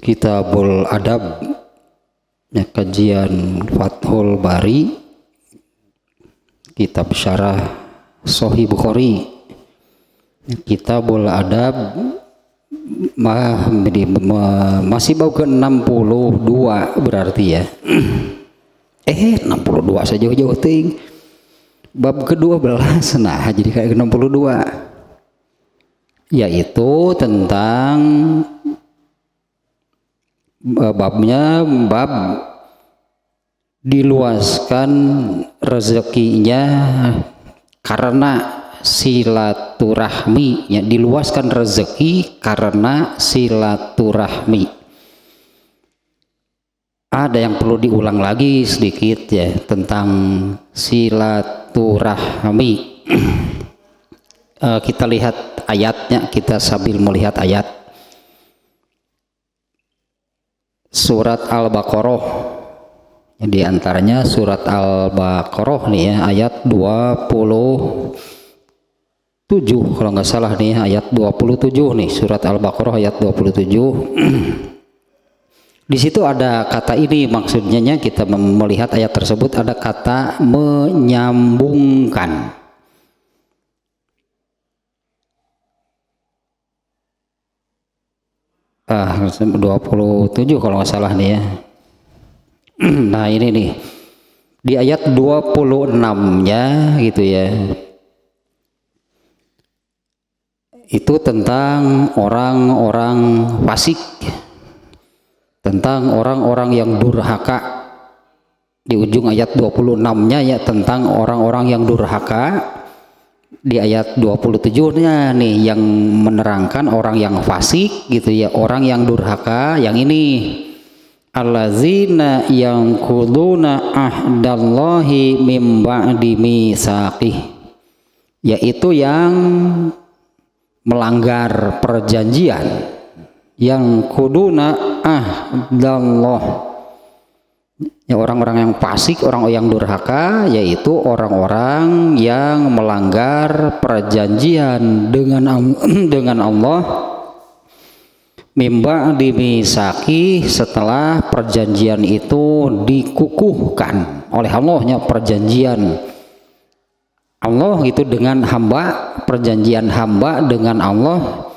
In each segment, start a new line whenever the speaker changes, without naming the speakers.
Kitabul Adab, ya, kajian Fathul Bari, kitab syarah Sahih Bukhari. Kitabul Adab masih bau ke 62 berarti ya. 62 saja jauh ting. Bab ke-12 nah jadi kayak 62, yaitu tentang bab diluaskan rezekinya karena silaturahmi, ya, diluaskan rezeki karena silaturahmi. Ada yang perlu diulang lagi sedikit ya tentang silaturahmi. Kita lihat ayatnya, kita sambil melihat ayat surat Al-Baqarah. Di antaranya surat Al-Baqarah nih ya, ayat 27 kalau nggak salah nih, ayat 27 nih, surat Al-Baqarah ayat 27. Di situ ada kata ini, maksudnya kita melihat ayat tersebut ada kata menyambungkan. Ah, 27 kalau nggak salah nih ya. Nah ini nih di ayat 26-nya gitu ya, itu tentang orang-orang fasik, tentang orang-orang yang durhaka. Di ujung ayat 26-nya ya tentang orang-orang yang durhaka. Di ayat 27-nya nih yang menerangkan orang yang fasik gitu ya, orang yang durhaka. Yang ini allazina yanquduna ahdallahi mim ba'di mitsaqih, yaitu yang melanggar perjanjian, yang kuduna ahdallah, ya, orang-orang yang fasik, orang yang durhaka, yaitu orang-orang yang melanggar perjanjian dengan Allah mimba dimisaki, setelah perjanjian itu dikukuhkan oleh Allahnya. Perjanjian Allah itu dengan hamba, perjanjian hamba dengan Allah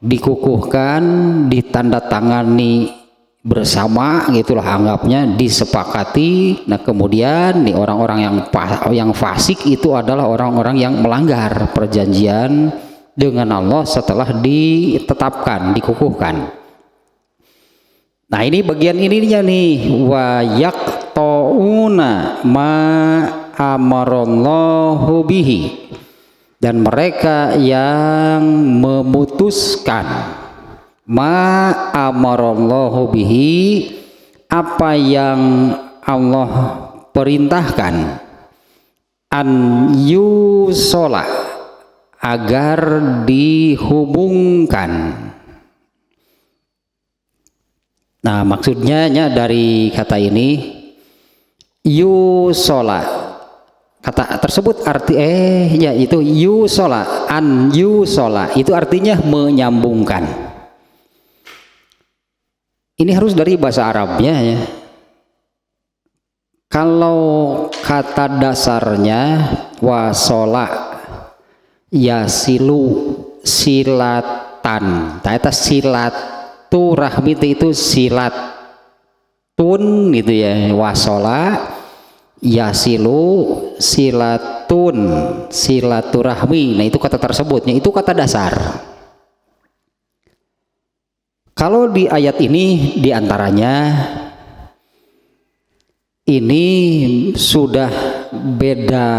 dikukuhkan, ditandatangani bersama gitulah anggapnya, disepakati. Nah kemudian nih orang-orang yang fasik itu adalah orang-orang yang melanggar perjanjian dengan Allah setelah ditetapkan, dikukuhkan. Nah ini bagian ininya nih, wa yaqtauna ma amarallahu bihi, dan mereka yang memutuskan ma amarallahu bihi, apa yang Allah perintahkan, an yusola, agar dihubungkan. Nah maksudnya dari kata ini yusola, kata tersebut arti ya itu yusola, an yusola itu artinya menyambungkan. Ini harus dari bahasa Arabnya ya. Kalau kata dasarnya wasola yasilu silatan, ternyata silaturahmi itu silatun gitu ya, wasola yasilu silatun, silaturahmi. Nah itu kata tersebutnya, itu kata dasar. Kalau di ayat ini diantaranya ini sudah beda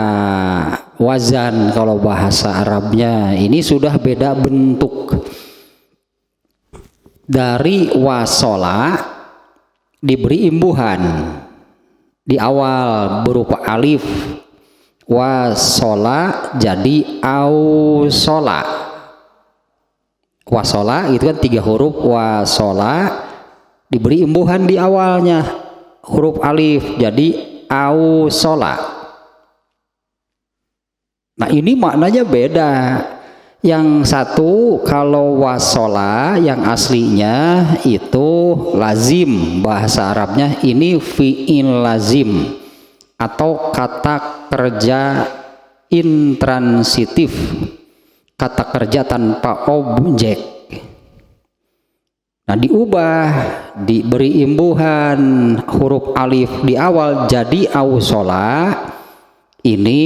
wazan, kalau bahasa Arabnya ini sudah beda bentuk. Dari wasola diberi imbuhan di awal berupa alif, wasola jadi ausola. Wasola itu kan 3 huruf, wasola diberi imbuhan di awalnya huruf alif jadi ausola. Nah ini maknanya beda. Yang satu kalau wasola yang aslinya itu lazim, bahasa Arabnya ini fi'il lazim atau kata kerja intransitif, kata kerja tanpa objek. Nah, diubah, diberi imbuhan huruf alif di awal jadi ausola, ini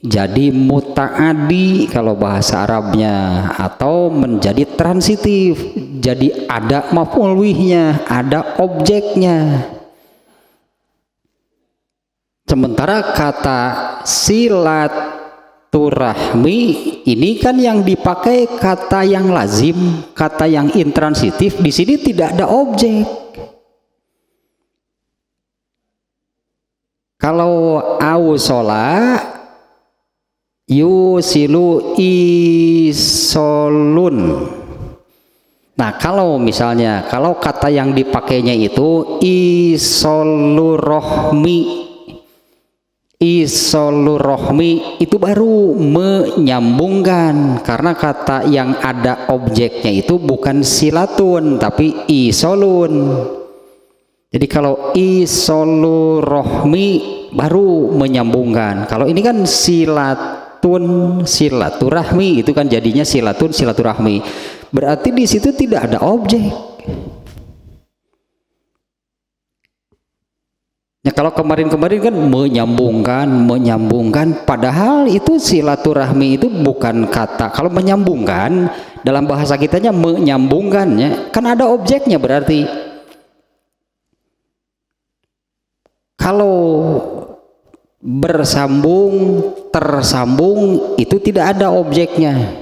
jadi muta'adi kalau bahasa Arabnya, atau menjadi transitif, jadi ada maf'ul bihnya, ada objeknya. Sementara kata silaturahmi ini kan yang dipakai kata yang lazim, kata yang intransitif, di sini tidak ada objek. Kalau ausola yusilu isolun. Nah, kalau misalnya kalau kata yang dipakainya itu isolurohmi itu baru menyambungkan, karena kata yang ada objeknya itu bukan silatun tapi isolun. Jadi kalau isolurohmi baru menyambungkan. Kalau ini kan silaturahmi itu kan jadinya silaturahmi. Berarti di situ tidak ada objek. Ya, kalau kemarin-kemarin kan menyambungkan, padahal itu silaturahmi itu bukan kata. Kalau menyambungkan dalam bahasa kitanya menyambungkannya kan ada objeknya berarti. Kalau bersambung, tersambung itu tidak ada objeknya.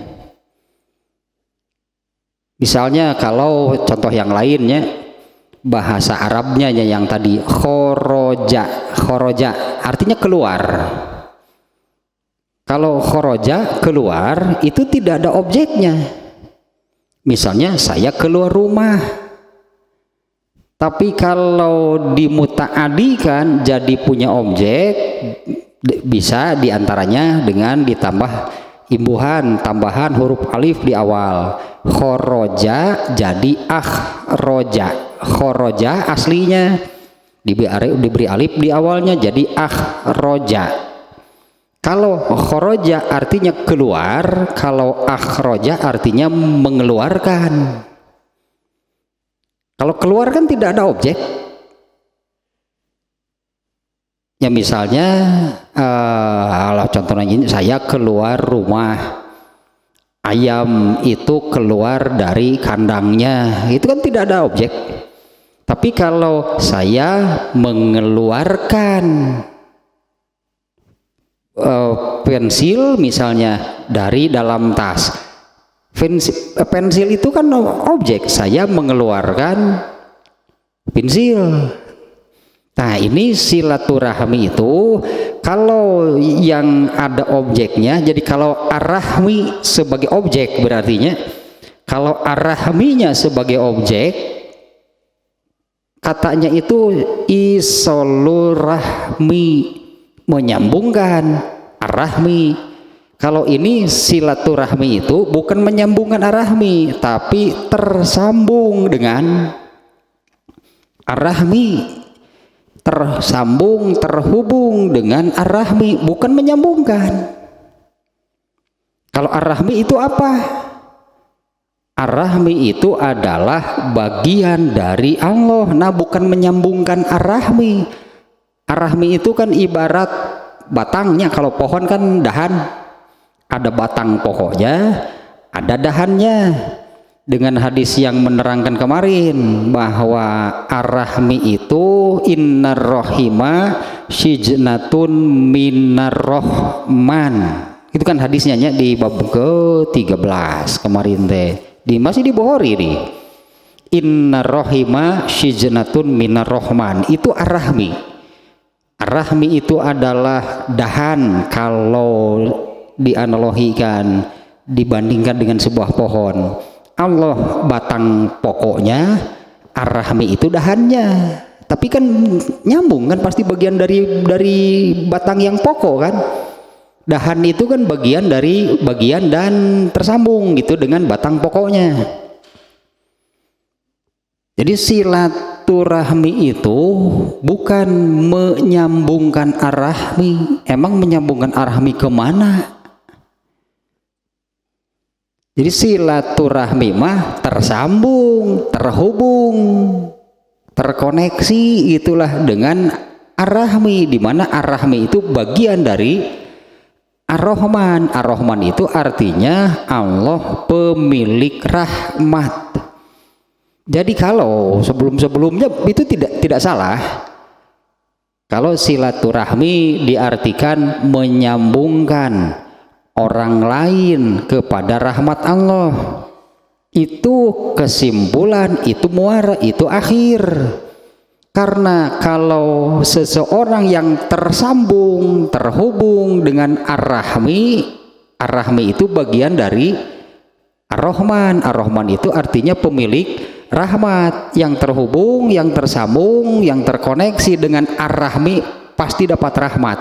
Misalnya kalau contoh yang lainnya, bahasa Arabnya yang tadi khoroja artinya keluar. Kalau khoroja keluar itu tidak ada objeknya. Misalnya saya keluar rumah. Tapi kalau dimuta'adikan jadi punya objek, bisa diantaranya dengan ditambah imbuhan, tambahan huruf alif di awal. Khoroja jadi akhroja. Khoroja aslinya diberi alif di awalnya jadi akhroja. Kalau khoroja artinya keluar, kalau akhroja artinya mengeluarkan. Kalau keluar kan tidak ada objek. Ya misalnya contohnya ini, saya keluar rumah, ayam itu keluar dari kandangnya, itu kan tidak ada objek. Tapi kalau saya mengeluarkan pensil misalnya dari dalam tas, pensil itu kan objek, saya mengeluarkan pensil. Nah, ini silaturahmi itu kalau yang ada objeknya, jadi kalau arahmi sebagai objek berartinya, kalau arahminya sebagai objek, katanya itu isolurahmi, menyambungkan arahmi. Kalau ini silaturahmi itu bukan menyambungkan arahmi, tapi tersambung dengan arahmi, tersambung, terhubung dengan arahmi, bukan menyambungkan. Kalau arahmi itu apa? Arahmi itu adalah bagian dari Allah. Nah, bukan menyambungkan arahmi. Arahmi itu kan ibarat batangnya. Kalau pohon kan dahan, ada batang pokoknya, ada dahannya. Dengan hadis yang menerangkan kemarin bahwa ar-rahmi itu innar rohima syijnatun minar rohman. Itu kan hadisnya di bab ke-13 kemarin teh. Masih di Bukhari nih. Innar rohima syijnatun minar rohman. Itu ar-rahmi. Ar-rahmi itu adalah dahan kalau dianalogikan, dibandingkan dengan sebuah pohon. Allah batang pokoknya, ar-rahmi itu dahannya. Tapi kan nyambung kan, pasti bagian dari batang yang pokok kan. Dahan itu kan bagian dan tersambung gitu dengan batang pokoknya. Jadi silaturahmi itu bukan menyambungkan ar-rahmi. Emang menyambungkan ar-rahmi kemana? Jadi silaturahmi mah tersambung, terhubung, terkoneksi itulah dengan ar-rahmi, di mana ar-rahmi itu bagian dari ar-Rahman. Ar-Rahman itu artinya Allah pemilik rahmat. Jadi kalau sebelum-sebelumnya itu tidak salah. Kalau silaturahmi diartikan menyambungkan orang lain kepada rahmat Allah, itu kesimpulan, itu muara, itu akhir. Karena kalau seseorang yang tersambung, terhubung dengan ar-rahmi, ar-rahmi itu bagian dari ar-Rahman. Ar-Rahman itu artinya pemilik rahmat. Yang terhubung, yang tersambung, yang terkoneksi dengan ar-rahmi pasti dapat rahmat.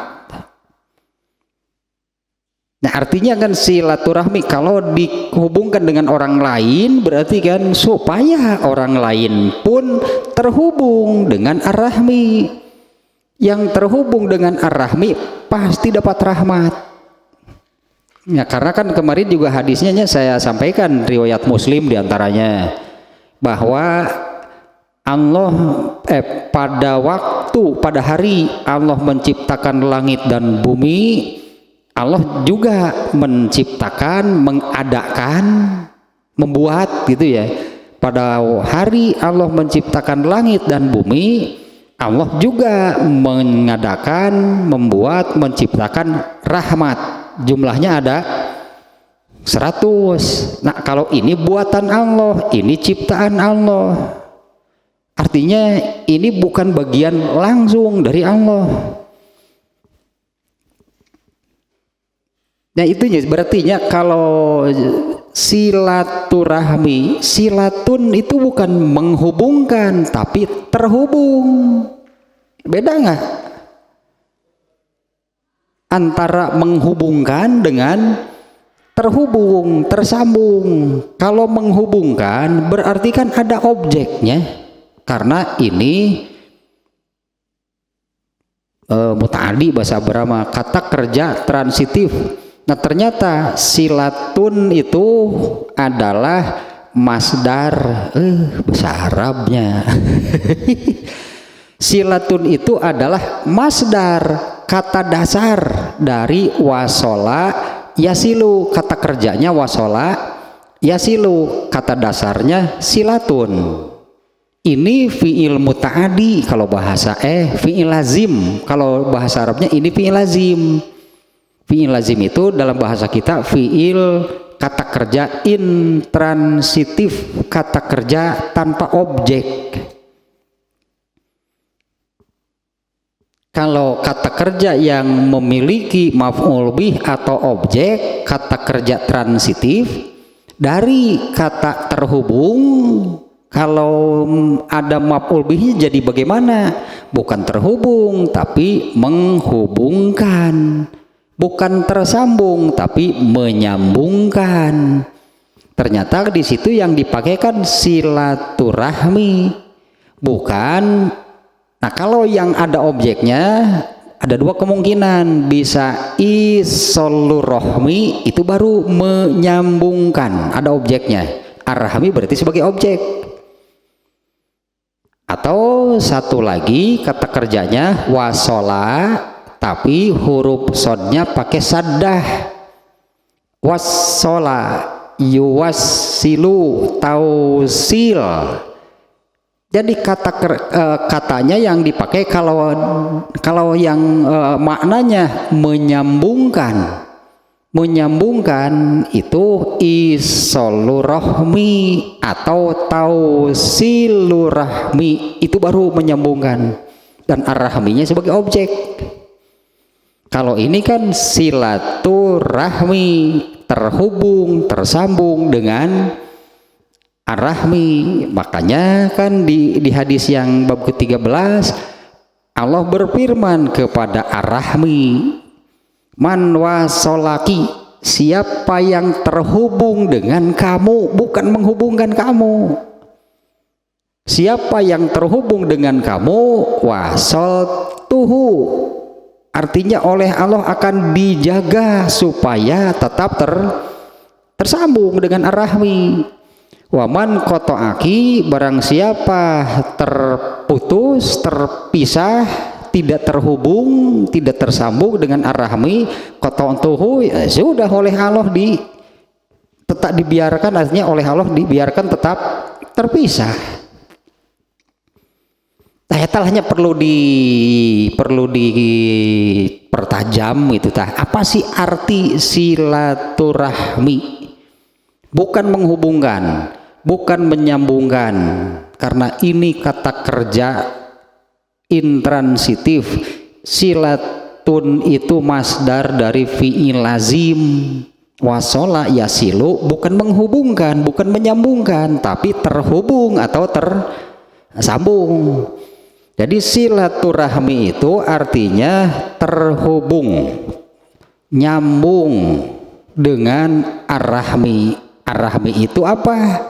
Nah, artinya kan silaturahmi kalau dihubungkan dengan orang lain berarti kan supaya orang lain pun terhubung dengan ar-rahmi. Yang terhubung dengan ar-rahmi pasti dapat rahmat. Ya, karena kan kemarin juga hadisnya saya sampaikan riwayat Muslim diantaranya bahwa Allah pada hari Allah menciptakan langit dan bumi, Allah juga menciptakan, mengadakan, membuat gitu ya. Pada hari Allah menciptakan langit dan bumi, Allah juga mengadakan, membuat, menciptakan rahmat. Jumlahnya ada 100. Nah, kalau ini buatan Allah, ini ciptaan Allah. Artinya ini bukan bagian langsung dari Allah. Nah, itu berarti kalau silaturahmi, silatun itu bukan menghubungkan tapi terhubung. Beda nggak? Antara menghubungkan dengan terhubung, tersambung. Kalau menghubungkan berarti kan ada objeknya, karena ini muta'adi bahasa Brahma, kata kerja transitif. Nah, ternyata silatun itu adalah masdar, bahasa Arabnya. Silatun itu adalah masdar, kata dasar dari wasola yasilu, kata kerjanya wasola yasilu, kata dasarnya silatun. Ini fi'il muta'adi kalau bahasa fi'il lazim, kalau bahasa Arabnya ini fi'il lazim. Fi'il lazim itu dalam bahasa kita fi'il kata kerja intransitif, kata kerja tanpa objek. Kalau kata kerja yang memiliki maf'ul bih atau objek, kata kerja transitif dari kata terhubung. Kalau ada maf'ul bihnya jadi bagaimana? Bukan terhubung tapi menghubungkan. Bukan tersambung tapi menyambungkan. Ternyata di situ yang dipakai kan silaturahmi, bukan. Nah, kalau yang ada objeknya ada dua kemungkinan, bisa isolurahmi, itu baru menyambungkan, ada objeknya. Ar-rahmi berarti sebagai objek. Atau satu lagi kata kerjanya wasola, tapi huruf sodnya pakai saddah. Wassola yuwassilu tausil. Jadi katanya yang dipakai kalau yang maknanya menyambungkan. Menyambungkan itu isolurahmi atau tausilurahmi, itu baru menyambungkan. Dan ar-rahminya sebagai objek. Kalau ini kan silaturahmi, terhubung, tersambung dengan ar-rahmi. Makanya kan di hadis yang bab ke-13 Allah berfirman kepada ar-rahmi, Man wasolaki, siapa yang terhubung dengan kamu, bukan menghubungkan kamu. Siapa yang terhubung dengan kamu, wasol tuhu, artinya oleh Allah akan dijaga supaya tetap tersambung dengan ar-rahmi. Waman kotoaki, barang siapa terputus, terpisah, tidak terhubung, tidak tersambung dengan ar-rahmi, koto'tuhu, ya sudah oleh Allah tetap dibiarkan, artinya oleh Allah dibiarkan tetap terpisah. Eta hanya perlu dipertajam gitu tah. Apa sih arti silaturahmi? Bukan menghubungkan, bukan menyambungkan, karena ini kata kerja intransitif. Silatun itu masdar dari fi'il lazim. Wasola yasilu, bukan menghubungkan, bukan menyambungkan, tapi terhubung atau tersambung. Jadi silaturahmi itu artinya terhubung, nyambung dengan ar-rahmi. Ar-rahmi itu apa?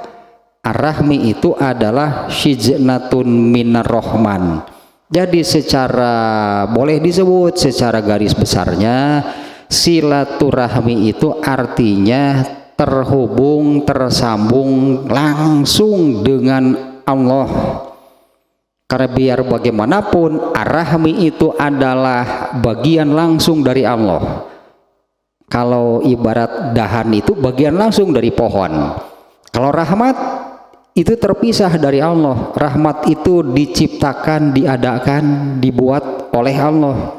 Ar-rahmi itu adalah syijnatun minar rahman. Jadi secara boleh disebut secara garis besarnya, silaturahmi itu artinya terhubung, tersambung langsung dengan Allah. Karena biar bagaimanapun ar-rahmi itu adalah bagian langsung dari Allah. Kalau ibarat dahan itu bagian langsung dari pohon. Kalau rahmat itu terpisah dari Allah. Rahmat itu diciptakan, diadakan, dibuat oleh Allah.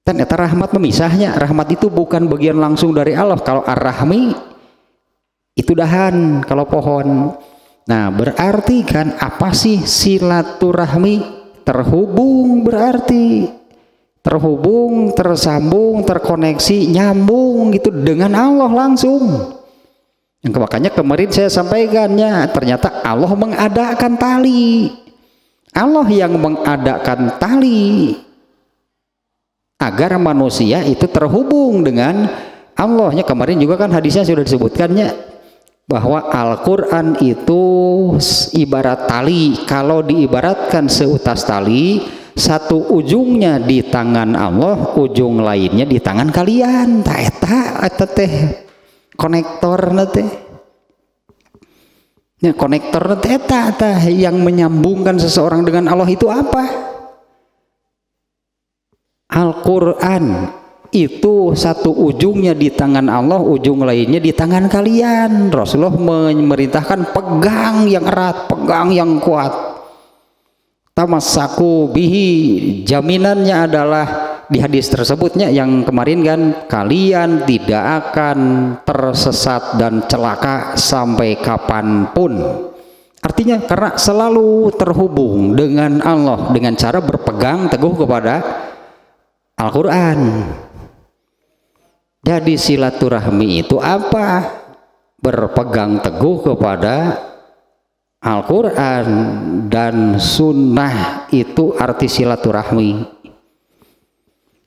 Dan eta rahmat memisahnya. Rahmat itu bukan bagian langsung dari Allah. Kalau ar-rahmi itu dahan, kalau pohon. Nah, berarti kan apa sih silaturahmi? Terhubung, berarti terhubung, tersambung, terkoneksi, nyambung gitu dengan Allah langsung. Yang makanya kemarin saya sampaikannya, ternyata Allah mengadakan tali. Allah yang mengadakan tali agar manusia itu terhubung dengan Allahnya. Kemarin juga kan hadisnya sudah disebutkannya, bahwa Al-Quran itu ibarat tali. Kalau diibaratkan seutas tali, satu ujungnya di tangan Allah, ujung lainnya di tangan kalian. Eta teh konektor teh. Ya, konektor eta yang menyambungkan seseorang dengan Allah itu apa? Al-Quran itu satu ujungnya di tangan Allah, ujung lainnya di tangan kalian. Rasulullah memerintahkan pegang yang erat, pegang yang kuat. Tamassaku bihi, jaminannya adalah di hadis tersebutnya yang kemarin kan, kalian tidak akan tersesat dan celaka sampai kapanpun. Artinya karena selalu terhubung dengan Allah dengan cara berpegang teguh kepada Al-Quran. Jadi silaturahmi itu apa? Berpegang teguh kepada Al-Quran dan sunnah, itu arti silaturahmi.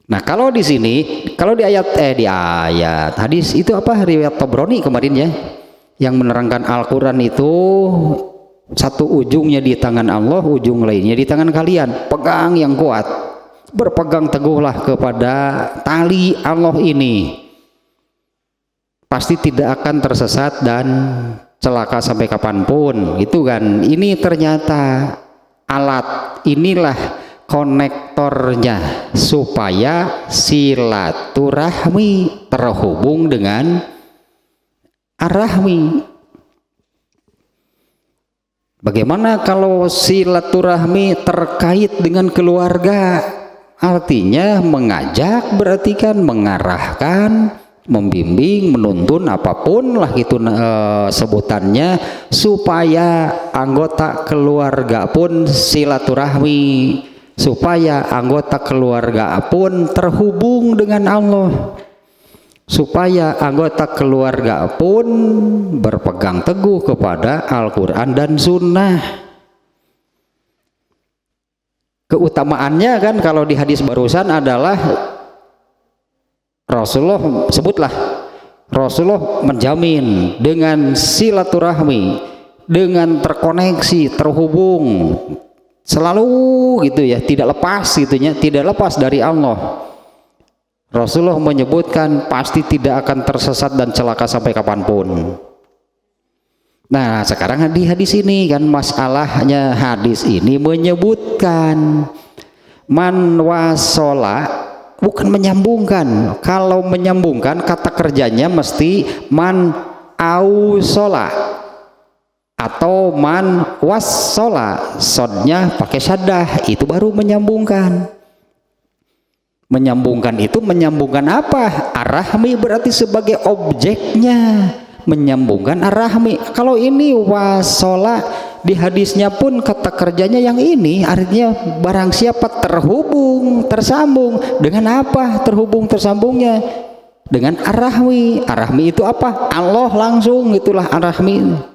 Nah, kalau di sini, kalau di ayat hadis itu apa, riwayat Tabrani kemarin ya, yang menerangkan Al-Quran itu satu ujungnya di tangan Allah, ujung lainnya di tangan kalian. Pegang yang kuat, berpegang teguhlah kepada tali Allah ini. Pasti tidak akan tersesat dan celaka sampai kapanpun, gitu kan. Ini ternyata alat, inilah konektornya supaya silaturahmi terhubung dengan ar-rahmi. Bagaimana kalau silaturahmi terkait dengan keluarga? Artinya mengajak, berarti kan mengarahkan, membimbing, menuntun, apapun lah itu sebutannya, supaya anggota keluarga pun silaturahmi, supaya anggota keluarga pun terhubung dengan Allah, supaya anggota keluarga pun berpegang teguh kepada Al-Quran dan Sunnah. Keutamaannya kan kalau di hadis barusan adalah Rasulullah sebutlah, Rasulullah menjamin dengan silaturahmi, dengan terkoneksi, terhubung selalu gitu ya, tidak lepas gitunya, tidak lepas dari Allah. Rasulullah menyebutkan pasti tidak akan tersesat dan celaka sampai kapanpun. Nah sekarang di hadis ini kan, masalahnya hadis ini menyebutkan man wasola, bukan menyambungkan. Kalau menyambungkan kata kerjanya mesti man ausola atau man wassola, sodnya pakai syaddah, itu baru menyambungkan. Menyambungkan itu menyambungkan apa? Ar-rahmi berarti sebagai objeknya, menyambungkan ar-rahmi. Kalau ini wasola di hadisnya pun kata kerjanya yang ini, artinya barang siapa terhubung, tersambung dengan apa? Terhubung tersambungnya dengan ar-rahmi. Ar-rahmi itu apa? Allah langsung, itulah ar-rahmi.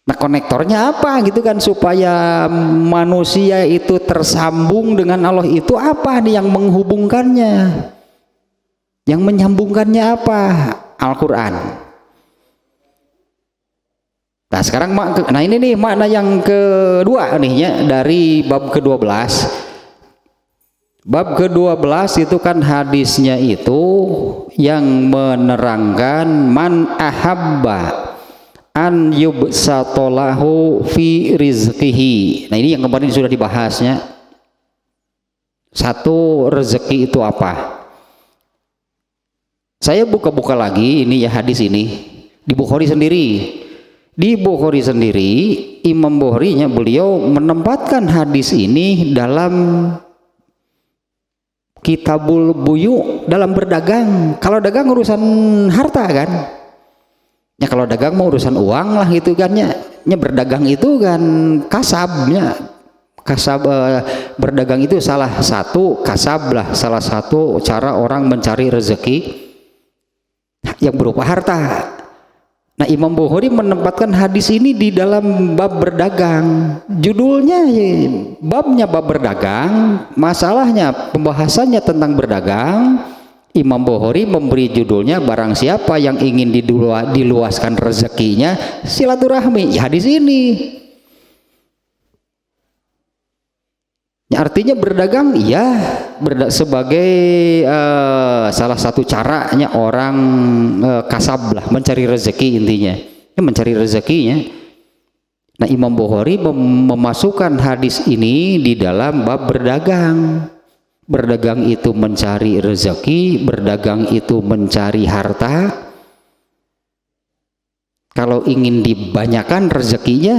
Nah konektornya apa gitu kan, supaya manusia itu tersambung dengan Allah, itu apa nih yang menghubungkannya, yang menyambungkannya apa? Al-Quran. Nah sekarang nah ini nih makna yang kedua nih ya, dari bab ke-12. Bab ke-12 itu kan hadisnya itu yang menerangkan man ahabba an yubsatolahu fi rizqihi. Nah ini yang kemarin sudah dibahasnya. Satu, rezeki itu apa? Saya buka-buka lagi ini ya, hadis ini di Bukhari sendiri. Di Bukhari sendiri, Imam Bukhari-nya beliau menempatkan hadis ini dalam Kitabul Buyu, dalam berdagang. Kalau dagang urusan harta kan? Ya kalau dagang mau urusan uang lah gitu kan ya. Berdagang itu kan kasabnya. Kasab berdagang itu salah satu kasab lah, salah satu cara orang mencari rezeki yang berupa harta. Nah Imam Bukhari menempatkan hadis ini di dalam bab berdagang. Judulnya babnya bab berdagang, masalahnya pembahasannya tentang berdagang. Imam Bukhari memberi judulnya barang siapa yang ingin diluaskan rezekinya silaturahmi, ya hadis ini. Ya, artinya berdagang ya sebagai salah satu caranya orang kasab lah, mencari rezeki intinya, ya, mencari rezekinya. Nah Imam Bukhari memasukkan hadis ini di dalam bab berdagang. Berdagang itu mencari rezeki, berdagang itu mencari harta. Kalau ingin dibanyakan rezekinya,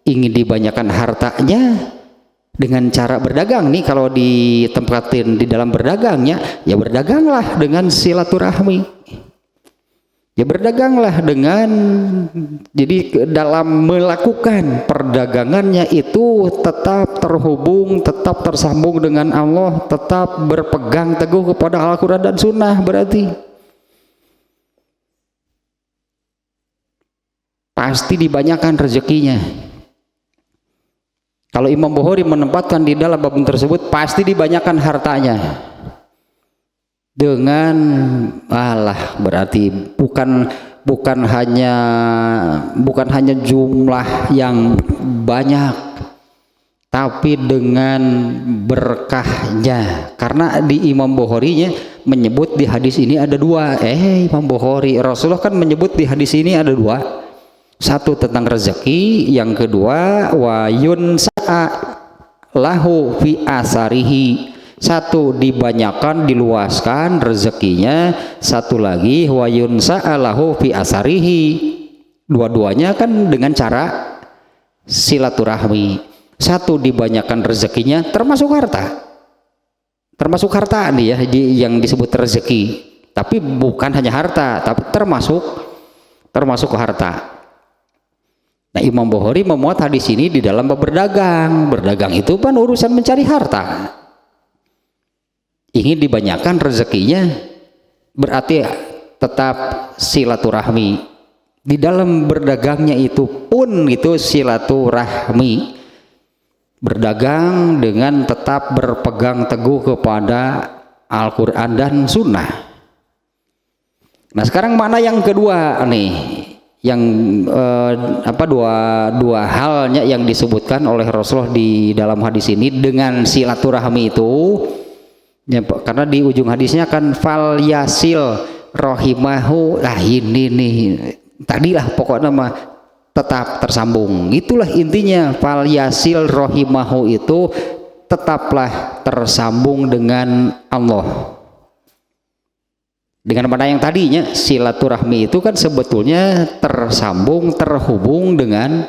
ingin dibanyakan hartanya dengan cara berdagang nih, kalau ditempatin di dalam berdagangnya, ya berdaganglah dengan silaturahmi. Ya berdaganglah dengan, jadi dalam melakukan perdagangannya itu tetap terhubung, tetap tersambung dengan Allah, tetap berpegang teguh kepada Al-Quran dan Sunnah. Berarti pasti dibanyakan rezekinya. Kalau Imam Bukhari menempatkan di dalam bab tersebut pasti dibanyakan hartanya. Dengan berarti bukan hanya jumlah yang banyak, tapi dengan berkahnya. Karena di Imam Bukhari-nya menyebut di hadis ini ada dua. Imam Bukhari, Rasulullah kan menyebut di hadis ini ada dua. Satu tentang rezeki, yang kedua wa yunsa'a lahu fi asarihi. Satu dibanyakan, diluaskan rezekinya, satu lagi wa yunsa'a lahu fi asarihi. Dua-duanya kan dengan cara silaturahmi. Satu dibanyakan rezekinya, termasuk harta. Termasuk harta nih ya, yang disebut rezeki. Tapi bukan hanya harta, tapi termasuk harta. Nah Imam Bukhari memuat hadis ini di dalam bab berdagang. Berdagang itu kan urusan mencari harta. Ingin dibanyakan rezekinya, berarti tetap silaturahmi. Di dalam berdagangnya itu pun itu silaturahmi. Berdagang dengan tetap berpegang teguh kepada Al-Quran dan Sunnah. Nah sekarang mana yang kedua nih, yang dua halnya yang disebutkan oleh Rasulullah di dalam hadis ini dengan silaturahmi itu ya, karena di ujung hadisnya kan fal yasil rohimahu, lah ini nih tadilah pokoknya mah tetap tersambung, itulah intinya. Fal yasil rohimahu itu tetaplah tersambung dengan Allah. Dengan mana yang tadinya silaturahmi itu kan sebetulnya tersambung, terhubung dengan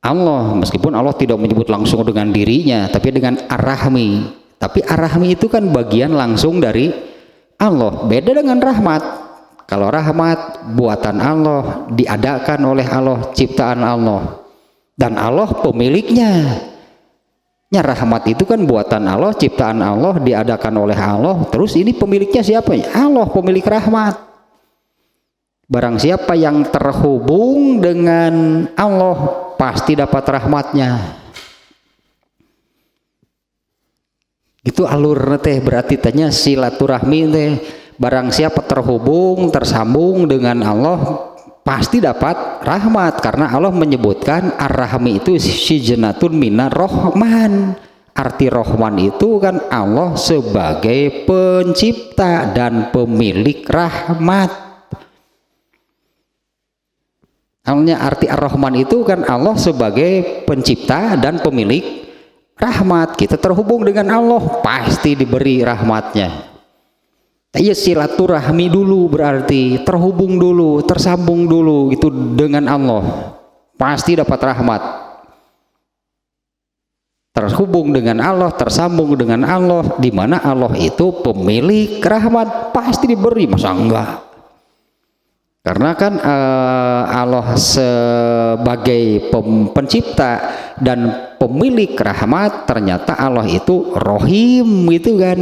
Allah, meskipun Allah tidak menyebut langsung dengan dirinya, tapi dengan ar-rahmi. Tapi ar-rahmi itu kan bagian langsung dari Allah, beda dengan rahmat. Kalau rahmat buatan Allah, diadakan oleh Allah, ciptaan Allah, dan Allah pemiliknya. Ya, rahmat itu kan buatan Allah, ciptaan Allah, diadakan oleh Allah. Terus ini pemiliknya siapa? Allah, pemilik rahmat. Barang siapa yang terhubung dengan Allah pasti dapat rahmatnya. Itu alur teh, berarti tanya silaturahmi teh. Barang siapa terhubung, tersambung dengan Allah pasti dapat rahmat, karena Allah menyebutkan ar-rahmi itu sijnatun minar rohman. Arti rohman itu kan Allah sebagai pencipta dan pemilik rahmat. Artinya arti ar-rahman itu kan Allah sebagai pencipta dan pemilik rahmat. Kita terhubung dengan Allah pasti diberi rahmatnya. Iya, silaturahmi dulu, berarti terhubung dulu, tersambung dulu itu dengan Allah, pasti dapat rahmat. Terhubung dengan Allah, tersambung dengan Allah, di mana Allah itu pemilik rahmat, pasti diberi, masa enggak? Karena kan Allah sebagai pencipta dan pemilik rahmat, ternyata Allah itu rohim gitu kan,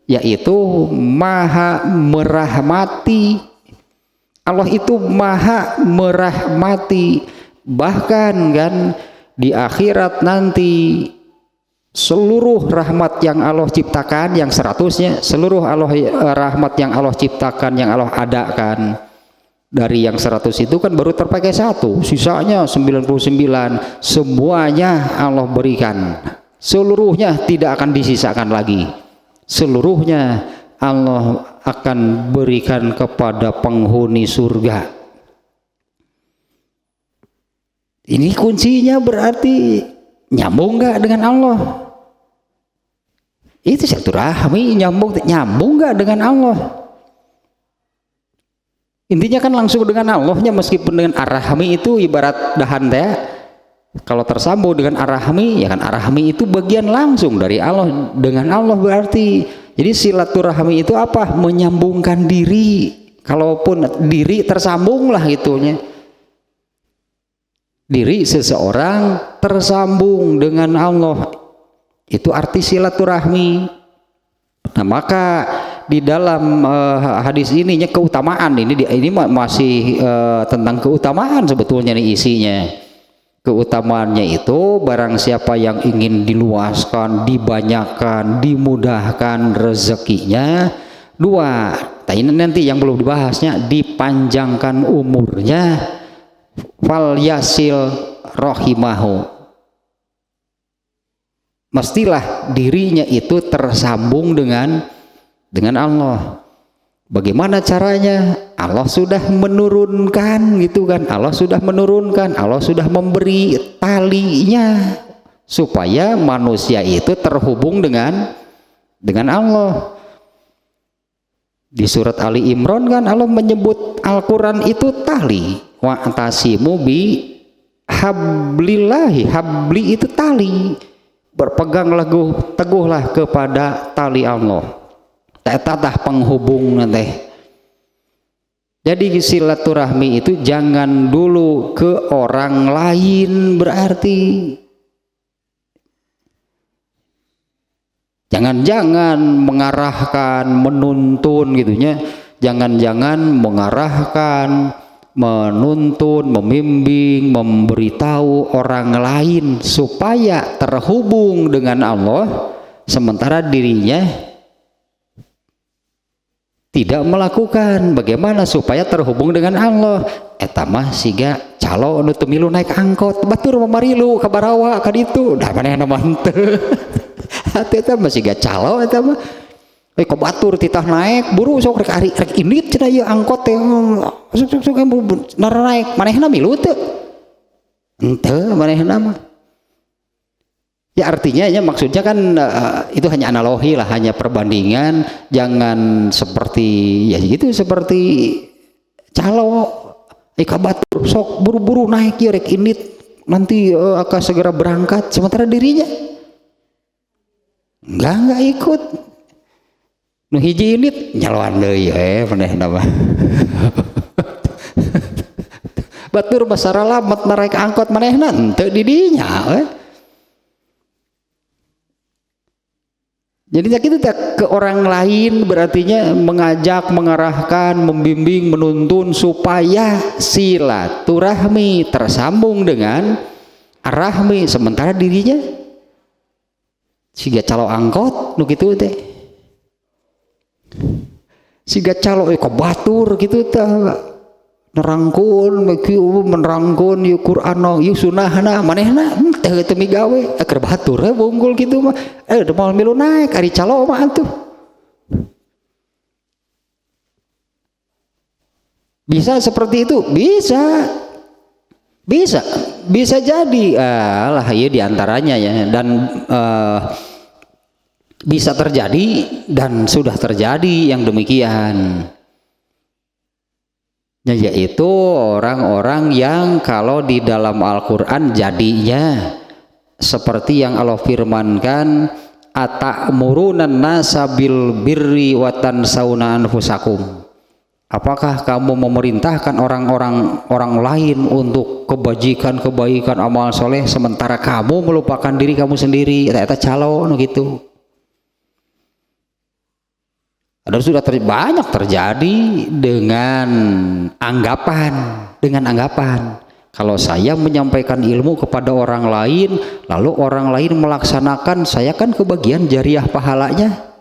yaitu maha merahmati. Allah itu maha merahmati, bahkan kan di akhirat nanti seluruh rahmat yang Allah ciptakan, yang 100-nya seluruh rahmat yang Allah ciptakan, yang Allah adakan, dari yang 100 itu kan baru terpakai 1, sisanya 99 semuanya Allah berikan, seluruhnya tidak akan disisakan lagi. Seluruhnya Allah akan berikan kepada penghuni surga. Ini kuncinya, berarti nyambung nggak dengan Allah? Itu silaturahmi, nyambung nggak dengan Allah? Intinya kan langsung dengan Allahnya, meskipun dengan ar-rahmi itu ibarat dahan teh. Kalau tersambung dengan ar-rahmi, ya kan ar-rahmi itu bagian langsung dari Allah dengan Allah, berarti. Jadi silaturahmi itu apa? Menyambungkan diri. Kalaupun diri tersambung lah itunya. Diri seseorang tersambung dengan Allah. Itu arti silaturahmi. Nah, maka di dalam hadis ininya keutamaan ini masih tentang keutamaan sebetulnya nih isinya. Keutamaannya itu barang siapa yang ingin diluaskan, dibanyakan, dimudahkan rezekinya, 2, ini nanti yang belum dibahasnya, dipanjangkan umurnya, fal yasil rohimahu, mestilah dirinya itu tersambung dengan Allah. Bagaimana caranya? Allah sudah menurunkan gitu kan, Allah sudah menurunkan, Allah sudah memberi talinya supaya manusia itu terhubung dengan Allah. Di surat Ali Imran kan Allah menyebut Al-Quran itu tali, wa'tasimu bi hablillahi, habli itu tali, berpeganglah teguhlah kepada tali Allah, tatah penghubung nanti. Jadi silaturahmi itu jangan dulu ke orang lain, berarti jangan-jangan mengarahkan, menuntun gitunya, jangan-jangan mengarahkan, menuntun, membimbing, memberitahu orang lain supaya terhubung dengan Allah, sementara dirinya tidak melakukan. Bagaimana supaya terhubung dengan Allah? Eta mah siga calo nu teu milu naik angkot, batur mamarilu ka Barawa ka ditu, da manehna mah henteu. Eta mah siga calo eta mah. Kok batur titah naik, buru sok rek indit cenah ieu angkot teh. Sok naik, manehna milu teu? Henteu manehna mah. Ya artinya ya maksudnya kan itu hanya analogi lah, hanya perbandingan, jangan seperti ya gitu seperti calo batur sok buru-buru naik ya rek indit nanti akan segera berangkat sementara dirinya enggak ikut. Nu hiji indit nyaloan deui manehna mah. Batur basara lamet naik angkot manehna henteu di dinya. Jadi kita ke orang lain berartinya mengajak, mengarahkan, membimbing, menuntun supaya silaturahmi tersambung dengan arahmi, sementara dirinya siga calo angkot nu kitu teh. Siga calo kok batur gitu teh. Nerangkun menerangkun ieu Qur'an ieu sunnahna manehna teu teu migawe keur batur bungkul kitu mah moal milu naik ari calo mah atuh. Bisa seperti itu? Bisa jadi lah ieu diantaranya ya, dan bisa terjadi dan sudah terjadi yang demikian. Yaitu orang-orang yang kalau di dalam Al-Quran jadinya seperti yang Allah firmankan, atamuruna nasa bil birri wa tansawna anfusakum. Apakah kamu memerintahkan orang lain untuk kebajikan, amal soleh, sementara kamu melupakan diri kamu sendiri? Eta calo gitu. Ada sudah banyak terjadi dengan anggapan. Kalau saya menyampaikan ilmu kepada orang lain, lalu orang lain melaksanakan, saya kan kebagian jariah pahalanya.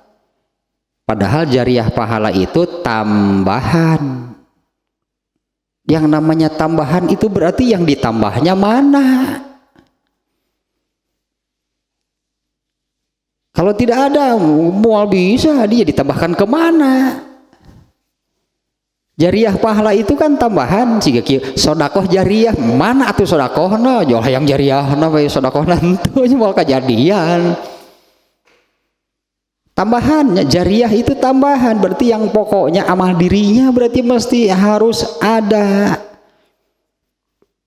Padahal jariah pahala itu tambahan. Yang namanya tambahan itu berarti yang ditambahnya mana? Kalau tidak ada, mual bisa dia ditambahkan kemana? Jariah pahala itu kan tambahan. Jika sodakoh jariah, mana atuh sodakohna? Jual yang jariahna, sodakohna itu mual kejadian. Tambahannya jariah itu tambahan, berarti yang pokoknya amal dirinya berarti mesti harus ada.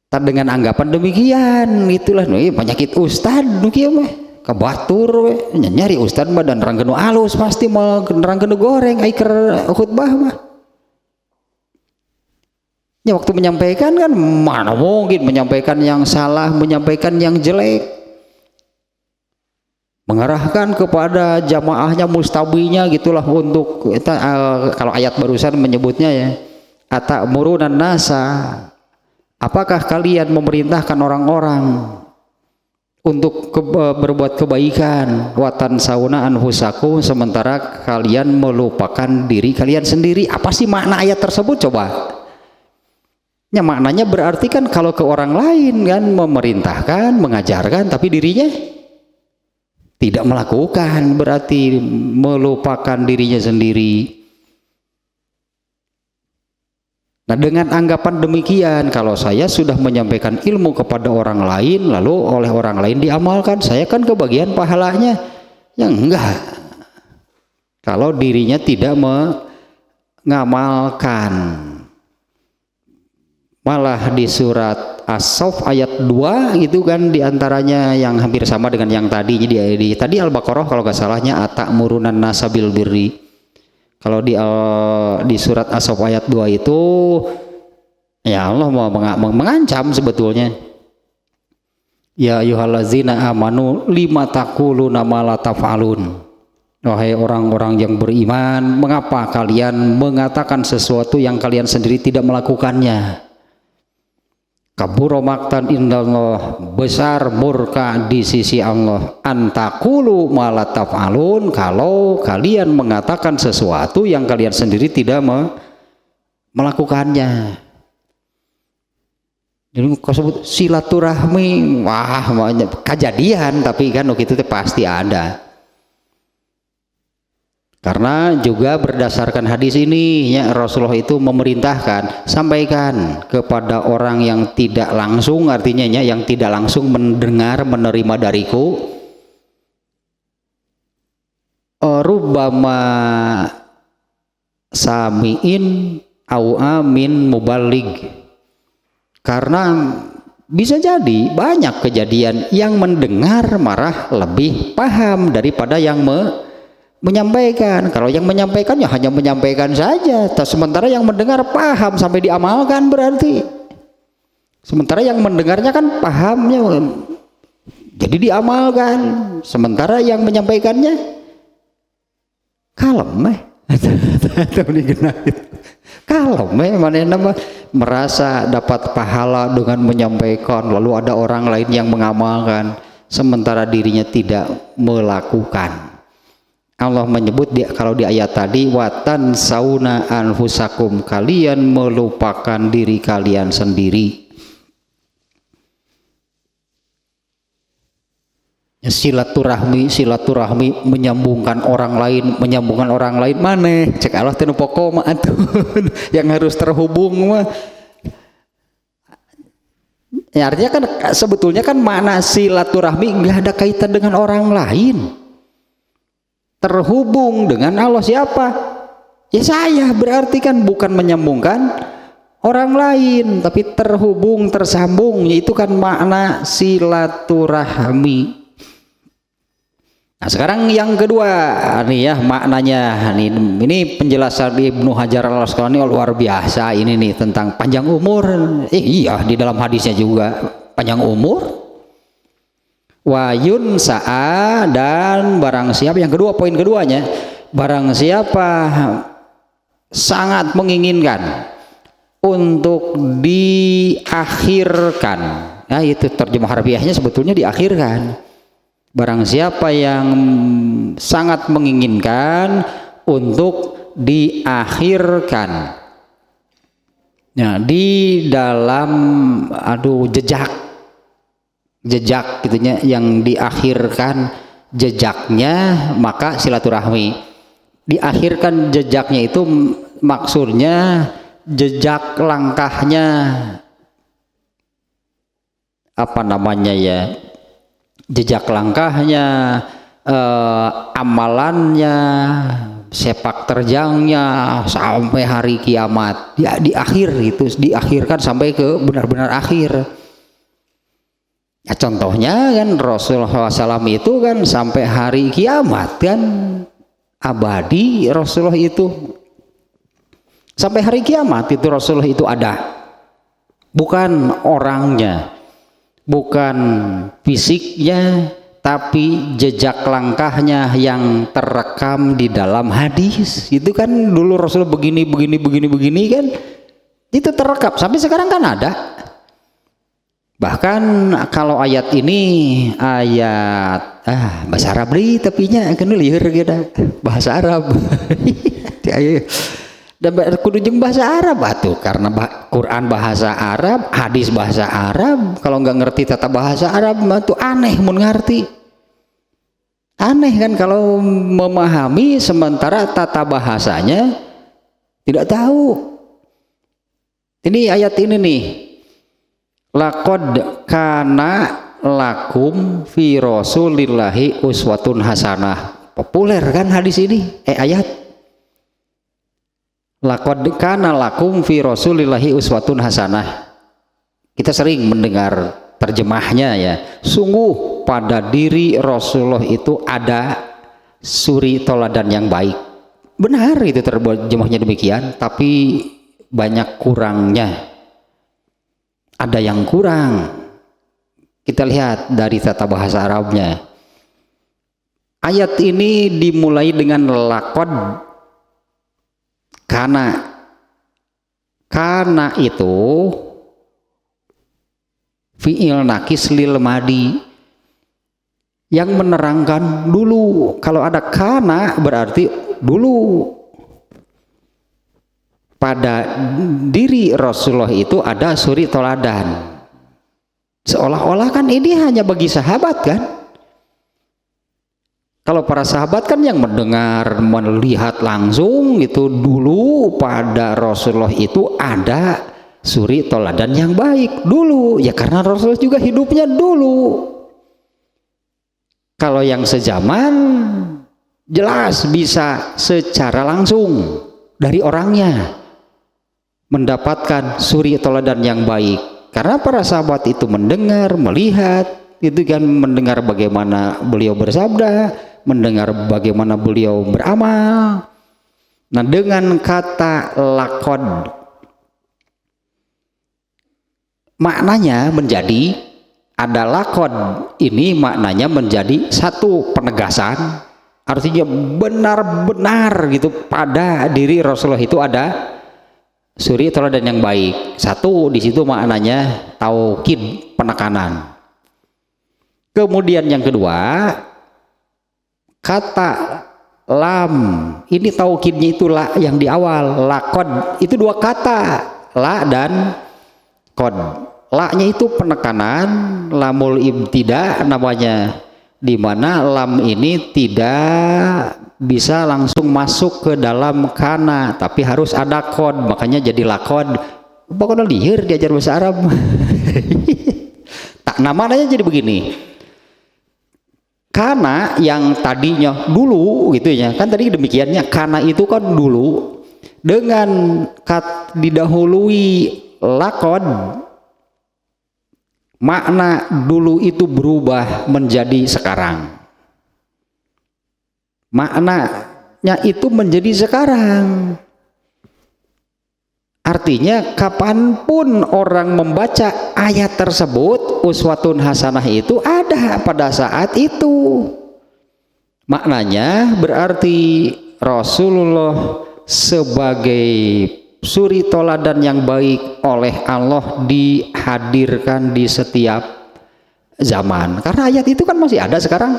Tak dengan anggapan demikian, itulah penyakit ustad kieu mah. Kebatur nyari ustad mah dan ranggenu alus pasti mau ranggenu goreng aiker khutbah mah. Ya waktu menyampaikan kan mana mungkin menyampaikan yang salah, menyampaikan yang jelek. Mengarahkan kepada jamaahnya, mustabinya gitulah untuk kalau ayat barusan menyebutnya ya, atamuruna nasa. Apakah kalian memerintahkan orang-orang untuk berbuat kebaikan, watan sauna anfusakum, sementara kalian melupakan diri kalian sendiri? Apa sih makna ayat tersebut coba? Ya maknanya berarti kan kalau ke orang lain kan memerintahkan, mengajarkan, tapi dirinya tidak melakukan, berarti melupakan dirinya sendiri. Nah dengan anggapan demikian, kalau saya sudah menyampaikan ilmu kepada orang lain, lalu oleh orang lain diamalkan, saya kan kebagian pahalanya? Ya enggak. Kalau dirinya tidak mengamalkan. Malah di surat As-Saff ayat 2 gitu kan, diantaranya yang hampir sama dengan yang tadi. Jadi tadi Al-Baqarah kalau nggak salahnya atamuruna nasa bil birri. Kalau di surat As-Saff ayat 2 itu ya Allah mau mengancam sebetulnya. Ya ayyuhallazina amanu lima taquluna ma la taf'alun. Wahai orang-orang yang beriman, mengapa kalian mengatakan sesuatu yang kalian sendiri tidak melakukannya? kabura maktan indallah, besar murka di sisi Allah, antakulu malah taf'alun, kalau kalian mengatakan sesuatu yang kalian sendiri tidak melakukannya. Jadi kau sebut silaturahmi, wah kejadian, tapi kan waktu itu pasti ada. Karena juga berdasarkan hadis ini ya, Rasulullah itu memerintahkan sampaikan kepada orang yang tidak langsung, artinya ya, yang tidak langsung mendengar menerima dariku, rubbama samiin au amin mubalig, karena bisa jadi banyak kejadian yang mendengar marah lebih paham daripada yang menyampaikan. Kalau yang menyampaikan ya hanya menyampaikan saja, sementara yang mendengar paham sampai diamalkan berarti. Sementara yang mendengarnya kan pahamnya jadi diamalkan, sementara yang menyampaikannya kalem kalem mana nama merasa dapat pahala dengan menyampaikan, lalu ada orang lain yang mengamalkan sementara dirinya tidak melakukan. Allah menyebut kalau di ayat tadi, watan sauna anfusakum, kalian melupakan diri kalian sendiri. Silaturahmi menyambungkan orang lain mana cek Allah tenu pokok mah yang harus terhubung mah ya, artinya kan sebetulnya kan makna silaturahmi nggak ada kaitan dengan orang lain. Terhubung dengan Allah siapa? Ya saya, berarti kan bukan menyambungkan orang lain, tapi terhubung, tersambung, yaitu kan makna silaturahmi. Nah sekarang yang kedua nih ya maknanya, ini penjelasan Ibnu Hajar al-Asqalani luar biasa ini nih tentang panjang umur. Iya di dalam hadisnya juga panjang umur. Wayun sa'a, dan barang siapa, yang kedua poin keduanya, barang siapa sangat menginginkan untuk diakhirkan, nah itu terjemah harfiahnya sebetulnya diakhirkan. Barang siapa yang sangat menginginkan untuk diakhirkan, nah di dalam jejak gitunya yang diakhirkan jejaknya, maka silaturahmi diakhirkan jejaknya itu maksudnya jejak langkahnya apa namanya ya, jejak langkahnya, amalannya, sepak terjangnya sampai hari kiamat ya, diakhirkan sampai ke benar-benar akhir. Ya, contohnya kan Rasulullah SAW itu kan sampai hari kiamat kan abadi, Rasulullah itu sampai hari kiamat itu Rasulullah itu ada, bukan orangnya, bukan fisiknya, tapi jejak langkahnya yang terekam di dalam hadis. Itu kan dulu Rasulullah begini kan, itu terekam sampai sekarang kan ada. Bahkan kalau ayat ini ayat bahasa Arab nih, tapinya kan lieur gitu bahasa Arab. Dan kudu jeung bahasa Arab atuh, karena Quran bahasa Arab, hadis bahasa Arab. Kalau nggak ngerti tata bahasa Arab mah tuh aneh mun ngerti. Aneh kan kalau memahami sementara tata bahasanya tidak tahu. Ini ayat ini nih. Laqad kana lakum fi rasulillahi uswatun hasanah. Populer kan hadis ini, ayat. Laqad kana lakum fi rasulillahi uswatun hasanah. Kita sering mendengar terjemahnya ya. Sungguh pada diri Rasulullah itu ada suri toladan yang baik. Benar itu terjemahnya demikian, tapi banyak kurangnya. Ada yang kurang. Kita lihat dari tata bahasa Arabnya. Ayat ini dimulai dengan laqad, karena itu fi'il nakis lil madi yang menerangkan dulu. Kalau ada kana berarti dulu. Pada diri Rasulullah itu ada suri toladan. Seolah-olah kan ini hanya bagi sahabat kan. Kalau para sahabat kan yang mendengar, melihat langsung gitu. Dulu pada Rasulullah itu ada suri toladan yang baik dulu. Ya karena Rasulullah juga hidupnya dulu. Kalau yang sezaman jelas bisa secara langsung dari orangnya mendapatkan suri toladan yang baik, karena para sahabat itu mendengar, melihat, itu kan mendengar bagaimana beliau bersabda, mendengar bagaimana beliau beramal. Nah, dengan kata lakod maknanya menjadi ada lakod ini maknanya menjadi satu penegasan, artinya benar-benar gitu pada diri Rasulullah itu ada suri toladan yang baik. Satu di situ maknanya taukid, penekanan. Kemudian yang kedua, kata lam ini taukidnya itu la yang di awal, lakod itu dua kata, la dan kod. La-nya itu penekanan, lamul ibtida namanya, di mana lam ini tidak bisa langsung masuk ke dalam kana, tapi harus ada kod, makanya jadi lakod. Pokoknya lihir diajar bahasa Arab. Tak namanya jadi begini. Kana yang tadinya dulu gitu ya, kan tadi demikiannya, kana itu kan dulu, dengan didahului lakod, makna dulu itu berubah menjadi sekarang. Maknanya itu menjadi sekarang. Artinya kapanpun orang membaca ayat tersebut, uswatun hasanah itu ada pada saat itu. Maknanya berarti Rasulullah sebagai suri toladan yang baik oleh Allah dihadirkan di setiap zaman. Karena ayat itu kan masih ada sekarang.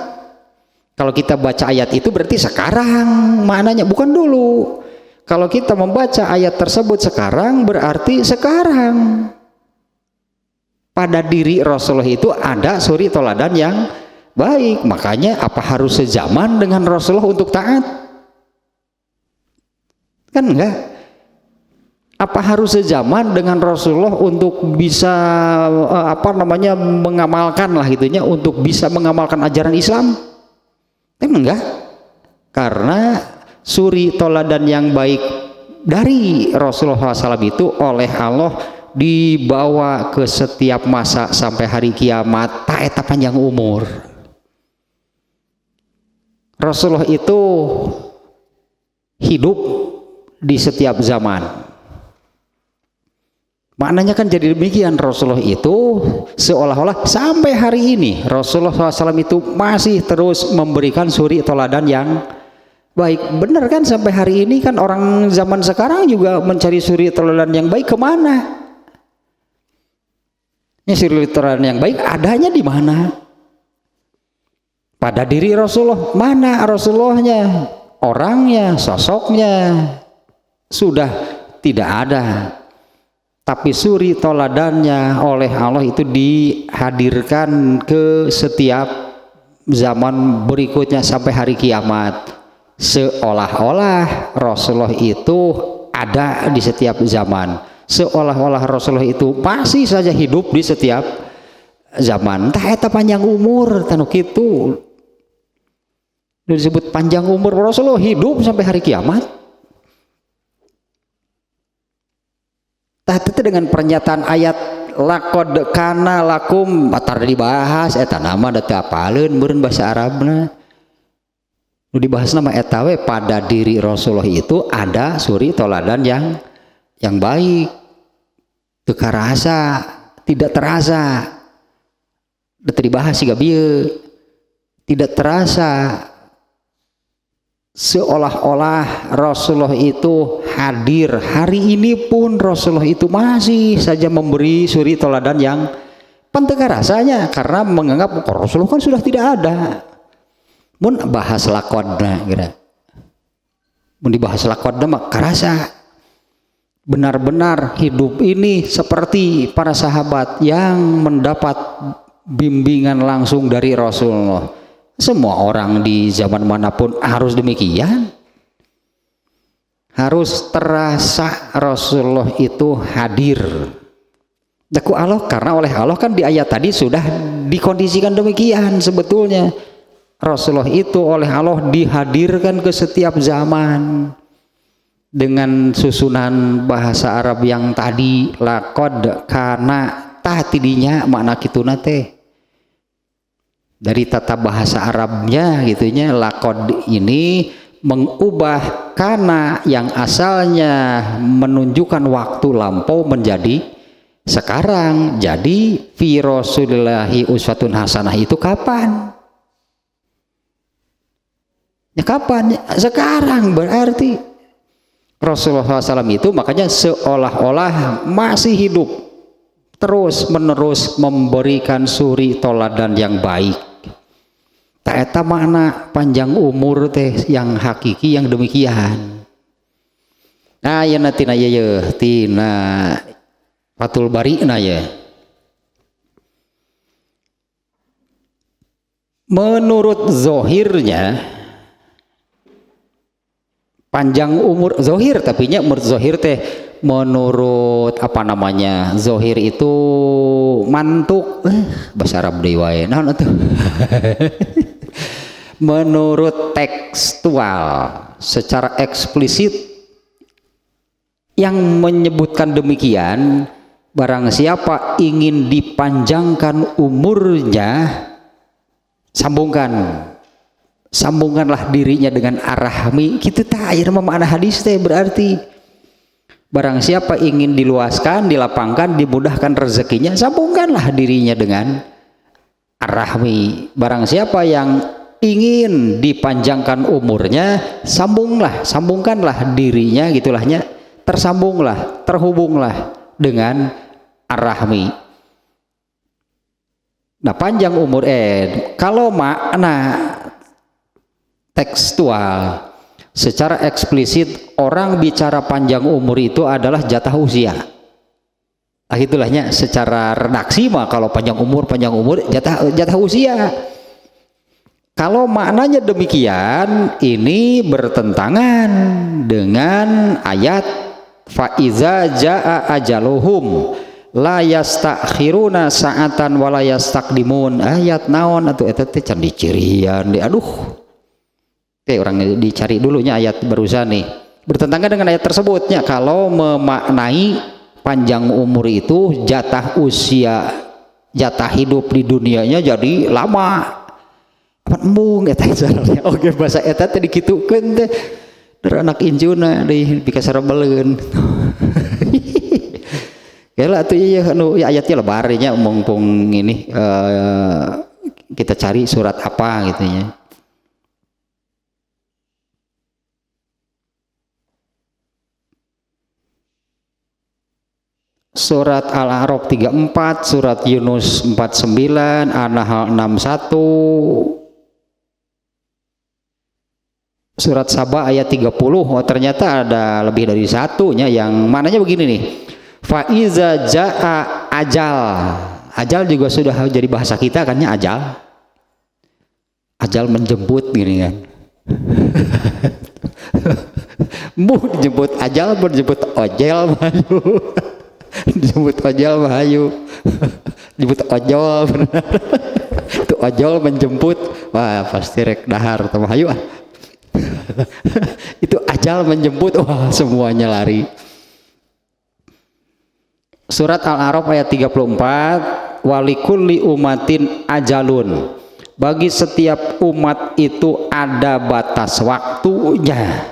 Kalau kita baca ayat itu berarti sekarang maknanya, bukan dulu. Kalau kita membaca ayat tersebut sekarang berarti sekarang. Pada diri Rasulullah itu ada suri toladan yang baik. Makanya apa harus sezaman dengan Rasulullah untuk taat? Kan enggak. Apa harus sezaman dengan Rasulullah untuk bisa mengamalkan lah gitunya, untuk bisa mengamalkan ajaran Islam? Enggak. Karena suri toladan yang baik dari Rasulullah SAW itu oleh Allah dibawa ke setiap masa sampai hari kiamat, tak eta panjang umur. Rasulullah itu hidup di setiap zaman. Maknanya kan jadi demikian, Rasulullah itu seolah-olah sampai hari ini Rasulullah SAW itu masih terus memberikan suri toladan yang baik. Benar kan, sampai hari ini kan orang zaman sekarang juga mencari suri toladan yang baik kemana? Ini suri toladan yang baik adanya di mana? Pada diri Rasulullah. Mana Rasulullahnya? Orangnya, sosoknya sudah tidak ada. Tapi suri toladannya oleh Allah itu dihadirkan ke setiap zaman berikutnya sampai hari kiamat. Seolah-olah Rasulullah itu ada di setiap zaman. Seolah-olah Rasulullah itu masih saja hidup di setiap zaman. Entah eta panjang umur tanu kitu. Disebut panjang umur, Rasulullah hidup sampai hari kiamat. Itu dengan pernyataan ayat lakod kana lakum atar dibahas eta nama da teu apaleun meureun bahasa Arabna. Nu dibahas nama eta we pada diri Rasulullah itu ada suri toladan yang baik. Teu karasa, tidak terasa. Da teu dibahas siga bieu. Tidak terasa. Seolah-olah Rasulullah itu hadir hari ini pun Rasulullah itu masih saja memberi suri toladan yang Panteka rasanya karena menganggap Rasulullah kan sudah tidak ada. Mun bahas lakodna kira. Mun dibahas lakodna mah karasa benar-benar hidup ini seperti para sahabat yang mendapat bimbingan langsung dari Rasulullah. Semua orang di zaman manapun harus demikian. Harus terasa Rasulullah itu hadir. Daku Allah, karena oleh Allah kan di ayat tadi sudah dikondisikan demikian sebetulnya. Rasulullah itu oleh Allah dihadirkan ke setiap zaman dengan susunan bahasa Arab yang tadi laqad kana tahtidinya makna kituna teh. Dari tata bahasa Arabnya gitunya laqad ini mengubah kana yang asalnya menunjukkan waktu lampau menjadi sekarang. Jadi fi Rasulillahi uswatun hasanah itu kapan? Ya kapan? Sekarang berarti Rasulullah SAW itu makanya seolah-olah masih hidup terus menerus memberikan suri toladan yang baik. Tak eta makna panjang umur teh yang hakiki yang demikian. Nah ya tina ya tina Fathul Bari na ya. Menurut zohirnya panjang umur zohir, tapi nya menurut zohir teh menurut apa namanya zohir itu mantuk bahasa Arab deui wae naon atuh. Menurut tekstual secara eksplisit yang menyebutkan demikian, barang siapa ingin dipanjangkan umurnya sambungkanlah dirinya dengan ar-rahmi gitu tah aya makna hadis teh. Berarti barang siapa ingin diluaskan, dilapangkan, dimudahkan rezekinya, sambungkanlah dirinya dengan ar-rahmi. Barang siapa yang ingin dipanjangkan umurnya, sambungkanlah dirinya gitulahnya, terhubunglah dengan ar-rahmi. Nah panjang umur kalau makna tekstual secara eksplisit orang bicara panjang umur itu adalah jatah usia. Nah itulahnya secara redaksi mah kalau panjang umur jatah usia. Kalau maknanya demikian, ini bertentangan dengan ayat faiza jaa ajaluhum la yastakhiruna sa'atan wa la yastaqdimun. Ayat naon atuh eta teh can dicirian aduh. Oke, orang dicari dulunya ayat barusan nih. Bertentangan dengan ayat tersebutnya kalau memaknai panjang umur itu jatah usia, jatah hidup di dunianya jadi lama. Embung eta caranya. Oke bahasa eta teh dikitukeun teh. Anak injuna deui pikasarabeleun. Kela atuh ieu anu ayatnya lebar nya mumpung ini kita cari surat apa gitu ya. Surat Al-A'raf 34, surat Yunus 49, An-Nahl 61, surat Saba ayat 30. Oh, ternyata ada lebih dari satunya yang mananya begini nih. Faiza jaa ajal. Ajal juga sudah jadi bahasa kita kan ya, ajal. Ajal menjemput gini kan. Dijemput ajal, dijemput ojel mahayu. Dijemput ojel mahayu. Dijemput ojol benar. Itu ojol menjemput. Wah, pasti rek dahar teu mahayu ah. Itu ajal menjemput, wah semuanya lari. Surat Al-A'raf ayat 34, walikulli umatin ajalun. Bagi setiap umat itu ada batas waktunya.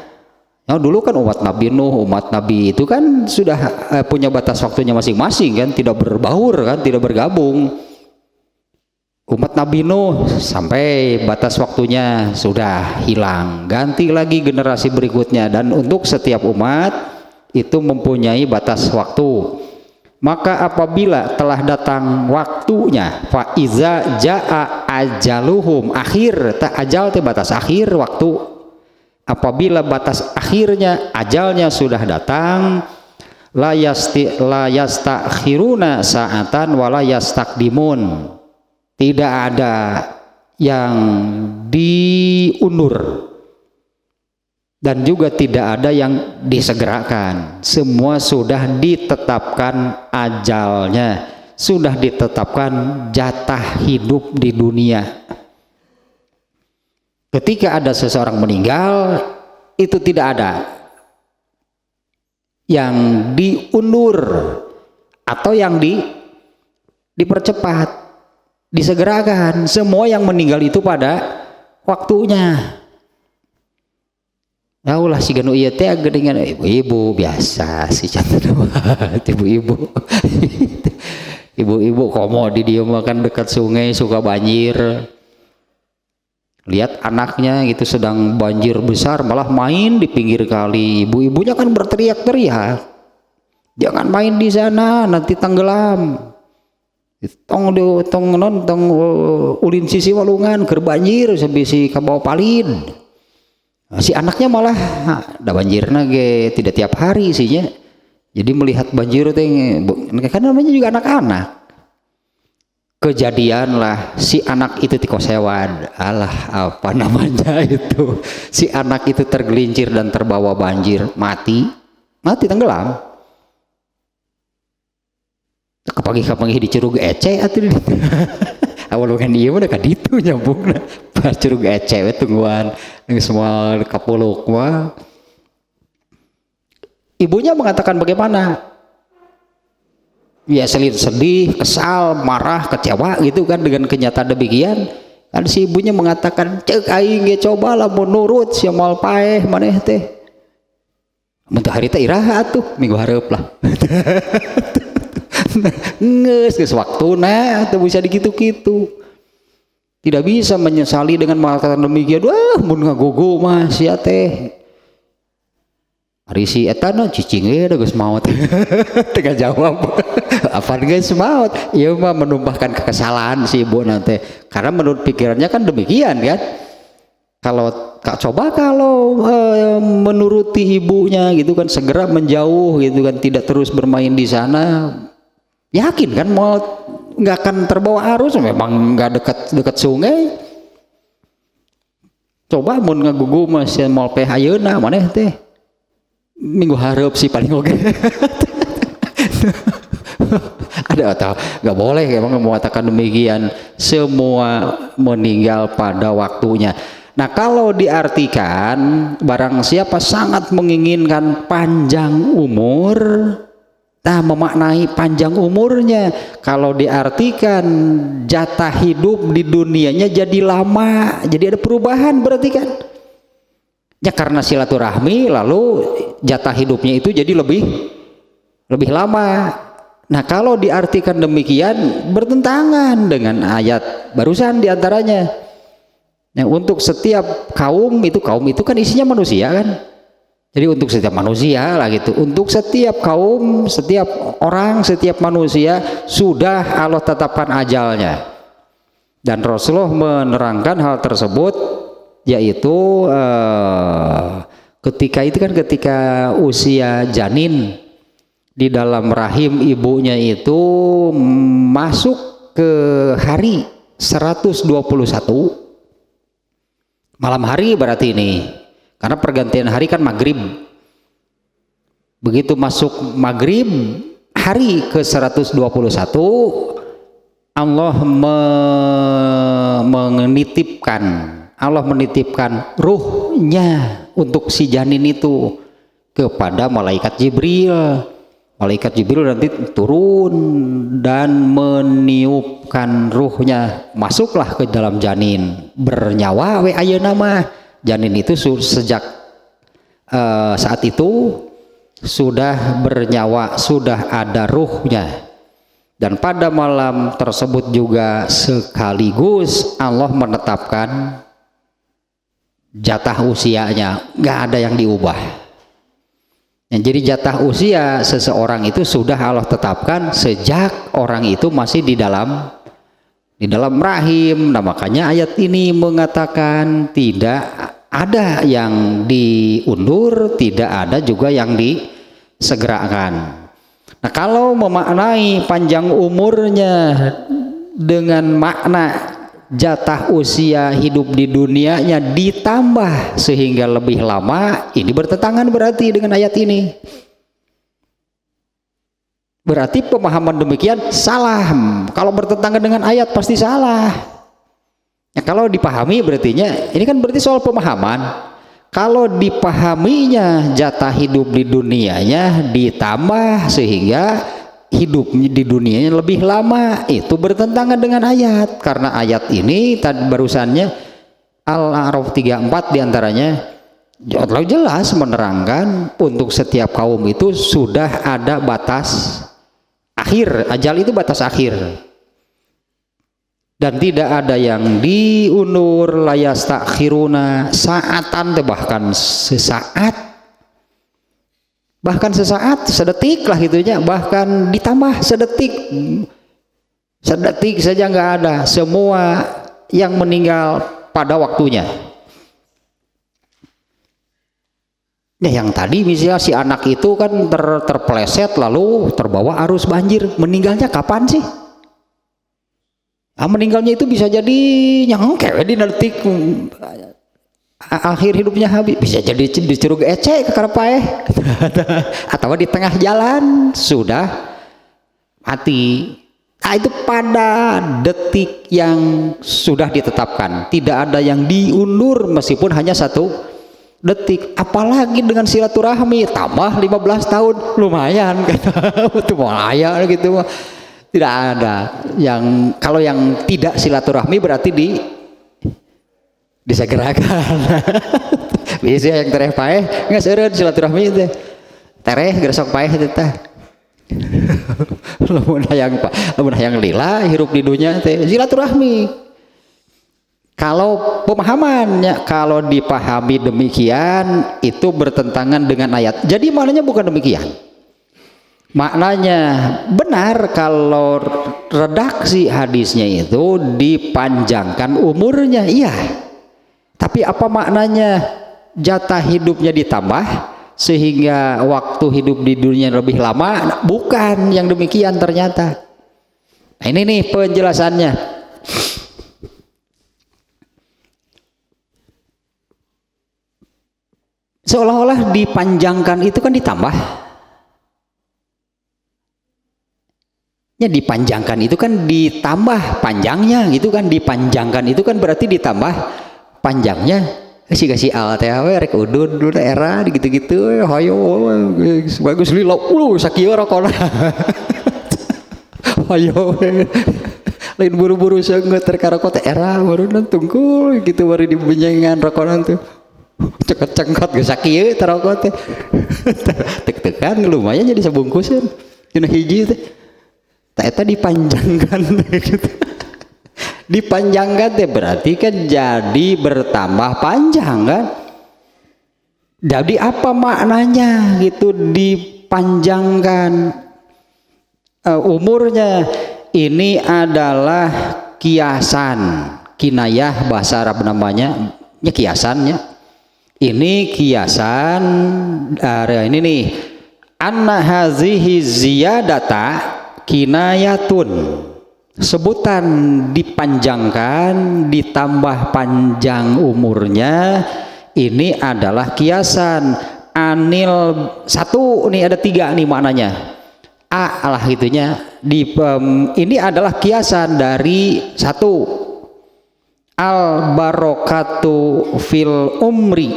Nah, dulu kan umat Nabi Nuh, umat Nabi itu kan sudah punya batas waktunya masing-masing kan, tidak berbaur kan, tidak bergabung. Umat Nabi Nuh sampai batas waktunya sudah hilang, ganti lagi generasi berikutnya, dan untuk setiap umat itu mempunyai batas waktu. Maka apabila telah datang waktunya, fa iza jaa ajaluhum, akhir, tak ajal teh batas akhir waktu. Apabila batas akhirnya, ajalnya sudah datang, la yastakhiruna sa'atan wa la yastaqdimun. Tidak ada yang diundur dan juga tidak ada yang disegerakan. Semua sudah ditetapkan ajalnya, sudah ditetapkan jatah hidup di dunia. Ketika ada seseorang meninggal, itu tidak ada yang diundur atau yang dipercepat, disegerakan. Semua yang meninggal itu pada waktunya. Ya ulah si ganu ieu teh geuningan ibu-ibu biasa si cantik ibu-ibu. Ibu-ibu komo di dieu makan dekat sungai suka banjir. Lihat anaknya gitu sedang banjir besar malah main di pinggir kali. Ibu-ibunya kan berteriak-teriak. Jangan main di sana nanti tenggelam. Tong ulin sisi walungan keur banjir sabisi ka bawah palin. Si anaknya malah ada banjirna ge tidak tiap hari sihnya. Jadi melihat banjir teh kan namanya juga anak-anak. Kejadian lah si anak itu tikosewan. Alah apa namanya itu. Si anak itu tergelincir dan terbawa banjir, mati tenggelam. Kapagi-kapagi di curug ece atuh. Awalnya dia mah dekat itu nyambungna. Pas curug ece we tungguan semua kapuluk mah. Ibunya mengatakan bagaimana? Ya sedih, kesal, marah, kecewa gitu kan dengan kenyataan demikian. Kan si ibunya mengatakan, "Ceuk aing ge cobalah menurut sia moal paeh maneh teh." Mun teu hari teh iraha atuh, minggu hareup lah. Geus waktuna teu bisa dikitu-kitu. Tidak bisa menyesali dengan mengatakan demikian. Wah, mun ngagogo mah sia teh. Ari si eta no cicing we geus maot. Teu jawab. Apaan geus maot? Ieu mah menumpahkan kekesalan si ibu nanti. Karena menurut pikirannya kan demikian kan. Kalau menuruti ibunya gitu kan segera menjauh gitu kan, tidak terus bermain di sana. Yakin kan mau nggak akan terbawa arus, memang nggak dekat sungai. Coba mun ngagugu masih mau peh ayeuna maneh teh minggu hareup sih paling oke. Ada atau nggak boleh emang mengatakan demikian. Semua meninggal pada waktunya. Nah kalau diartikan barang siapa sangat menginginkan panjang umur, nah memaknai panjang umurnya, kalau diartikan jatah hidup di dunianya jadi lama, jadi ada perubahan berarti kan ya, karena silaturahmi lalu jatah hidupnya itu jadi lebih lama. Nah kalau diartikan demikian bertentangan dengan ayat barusan diantaranya. Nah, untuk setiap kaum itu kan isinya manusia kan. Jadi untuk setiap manusia lah gitu, untuk setiap kaum, setiap orang, setiap manusia sudah Allah tetapkan ajalnya. Dan Rasulullah menerangkan hal tersebut, yaitu ketika usia janin di dalam rahim ibunya itu masuk ke hari 121 malam hari berarti ini. Karena pergantian hari kan maghrib. Begitu masuk maghrib hari ke 121 Allah menitipkan ruhnya untuk si janin itu kepada malaikat Jibril. Malaikat Jibril nanti turun dan meniupkan ruhnya, masuklah ke dalam janin, bernyawa we ayeuna mah. Janin itu sejak saat itu sudah bernyawa, sudah ada ruhnya. Dan pada malam tersebut juga sekaligus Allah menetapkan jatah usianya, nggak ada yang diubah. Nah, jadi jatah usia seseorang itu sudah Allah tetapkan sejak orang itu masih di dalam rahim. Nah, makanya ayat ini mengatakan tidak ada yang diundur, tidak ada juga yang disegerakan. Nah, kalau memaknai panjang umurnya dengan makna jatah usia hidup di dunianya ditambah sehingga lebih lama, ini bertentangan berarti dengan ayat ini. Berarti pemahaman demikian salah. Kalau bertentangan dengan ayat pasti salah. Ya, kalau dipahami berartinya ini kan berarti soal pemahaman. Kalau dipahaminya jatah hidup di dunianya ditambah sehingga hidup di dunianya lebih lama, itu bertentangan dengan ayat. Karena ayat ini tadi barusannya Al-A'raf 34 diantaranya jelas menerangkan untuk setiap kaum itu sudah ada batas akhir, ajal itu batas akhir, dan tidak ada yang diundur, layastakhiruna saatan, bahkan sesaat, sedetik lah gitunya, bahkan ditambah sedetik saja nggak ada, semua yang meninggal pada waktunya. Ya, yang tadi misalnya si anak itu kan terpeleset lalu terbawa arus banjir, meninggalnya kapan sih? Meninggalnya itu bisa jadi nyangke di detik akhir hidupnya habis, bisa jadi dicurug ecek ke karapaeh atau di tengah jalan sudah mati. Nah, itu pada detik yang sudah ditetapkan, tidak ada yang diundur meskipun hanya satu detik. Apalagi dengan silaturahmi tambah 15 tahun, lumayan kan. Lumayan gitu. Tidak ada yang, kalau yang tidak silaturahmi berarti disegerakan. Bisa yang tereh paeh nggak seureun silaturahmi itu tereh gersok paeh itu teh. Lamun hayang lila hirup di dunia teh silaturahmi. Kalau pemahamannya, kalau dipahami demikian itu bertentangan dengan ayat. Jadi maknanya bukan demikian. Maknanya benar kalau redaksi hadisnya itu dipanjangkan umurnya, iya. Tapi apa maknanya jatah hidupnya ditambah sehingga waktu hidup di dunia lebih lama? Bukan yang demikian ternyata. Nah, ini nih penjelasannya. Seolah-olah dipanjangkan itu kan ditambah. Ya, dipanjangkan itu kan ditambah panjangnya gitu kan, dipanjangkan itu kan berarti ditambah panjangnya. Si al teh rek udun dulu era gitu-gitu hayo bagus lila sakieu rokona. Hayo lain buru-buru seungeut terkarokot era baru tungkul gitu baru dibenjengan rokonan tuh. Cekot-cekot geus sakieu tarokot teh. Tek-tekan lumayan jadi sabungkusan. Cenah hiji teh. Eta dipanjangkan gitu. Dipanjangkan teh berarti kan jadi bertambah panjang kan. Jadi apa maknanya gitu dipanjangkan umurnya? Ini adalah kiasan, kinayah bahasa Arab namanya, ya kiasannya. Ini kiasan ini nih. Anna hazihi ziyadata kinayatun, sebutan dipanjangkan ditambah panjang umurnya ini adalah kiasan anil satu nih, ada tiga nih maknanya lah gitunya ini adalah kiasan dari satu al barokatu fil umri,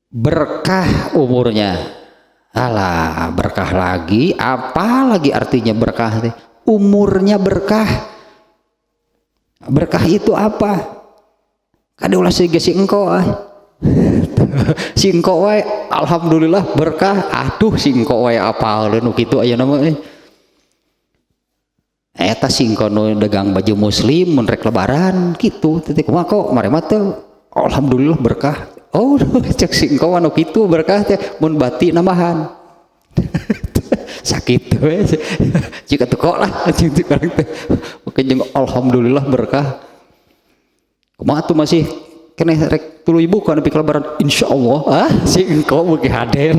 berkah umurnya. Alah, berkah lagi, apa lagi artinya berkah teh? Umurnya berkah. Berkah itu apa? Kada ulah si engko si engko wae alhamdulillah berkah. Aduh si engko wae apal nu kitu aya nama eta si engko nu dagang baju muslim mun rek lebaran kitu teh kumaha kok mare mah teh alhamdulillah berkah. oh cek singko anu kitu berkah teh mun bati nambahan sakit we jika teu lah cing karang teh makanya alhamdulillah berkah kumaha tuh masih keneh rek 30.000 kana nepi ka lebaran insyaallah si engko beuki hadir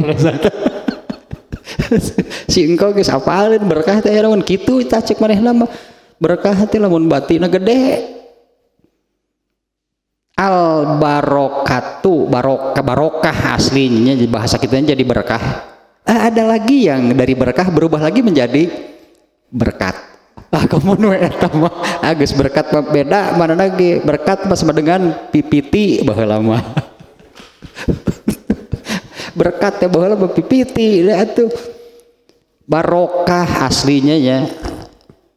si engko geus apaleun berkah teh lamun kitu tah cek manehna mah berkah teh lamun batina gede al barokatu barokah aslinya bahasa kita jadi berkah. Ada lagi yang dari berkah berubah lagi menjadi berkat. Kamu eta mah agus berkat beda mana lagi berkat pas dengan pipiti baheula mah. Berkat teh baheula pipiti atuh. Barokah aslinya ya.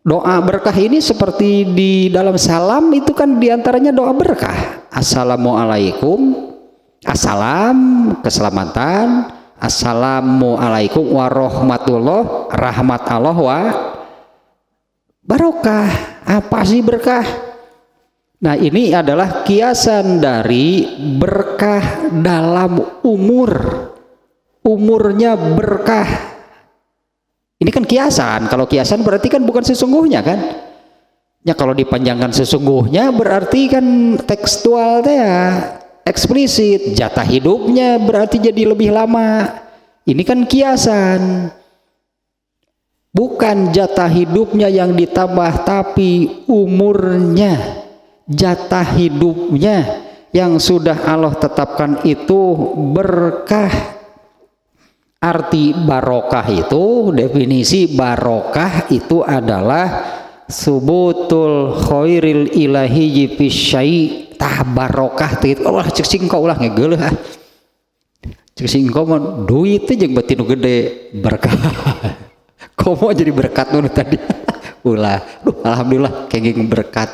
Doa berkah ini seperti di dalam salam itu kan diantaranya doa berkah. Assalamualaikum, assalam keselamatan, assalamualaikum warahmatullah, rahmat Allah wa barokah. Apa sih berkah? Nah ini adalah kiasan dari berkah dalam umurnya berkah. Ini kan kiasan. Kalau kiasan berarti kan bukan sesungguhnya kan? Ya kalau dipanjangkan sesungguhnya berarti kan tekstual teh ya eksplisit. Jatah hidupnya berarti jadi lebih lama. Ini kan kiasan. Bukan jatah hidupnya yang ditambah tapi umurnya. Jatah hidupnya yang sudah Allah tetapkan itu berkah. Arti barokah itu, definisi barokah itu adalah subutul khairil ilahi fisyai. Tah barokah teh Allah cek singko ulah ngegeuleuh cek singko mah duit teh jeung beuti nu gede berkah. Komo jadi berkat nu tadi ulah alhamdulillah kenging berkat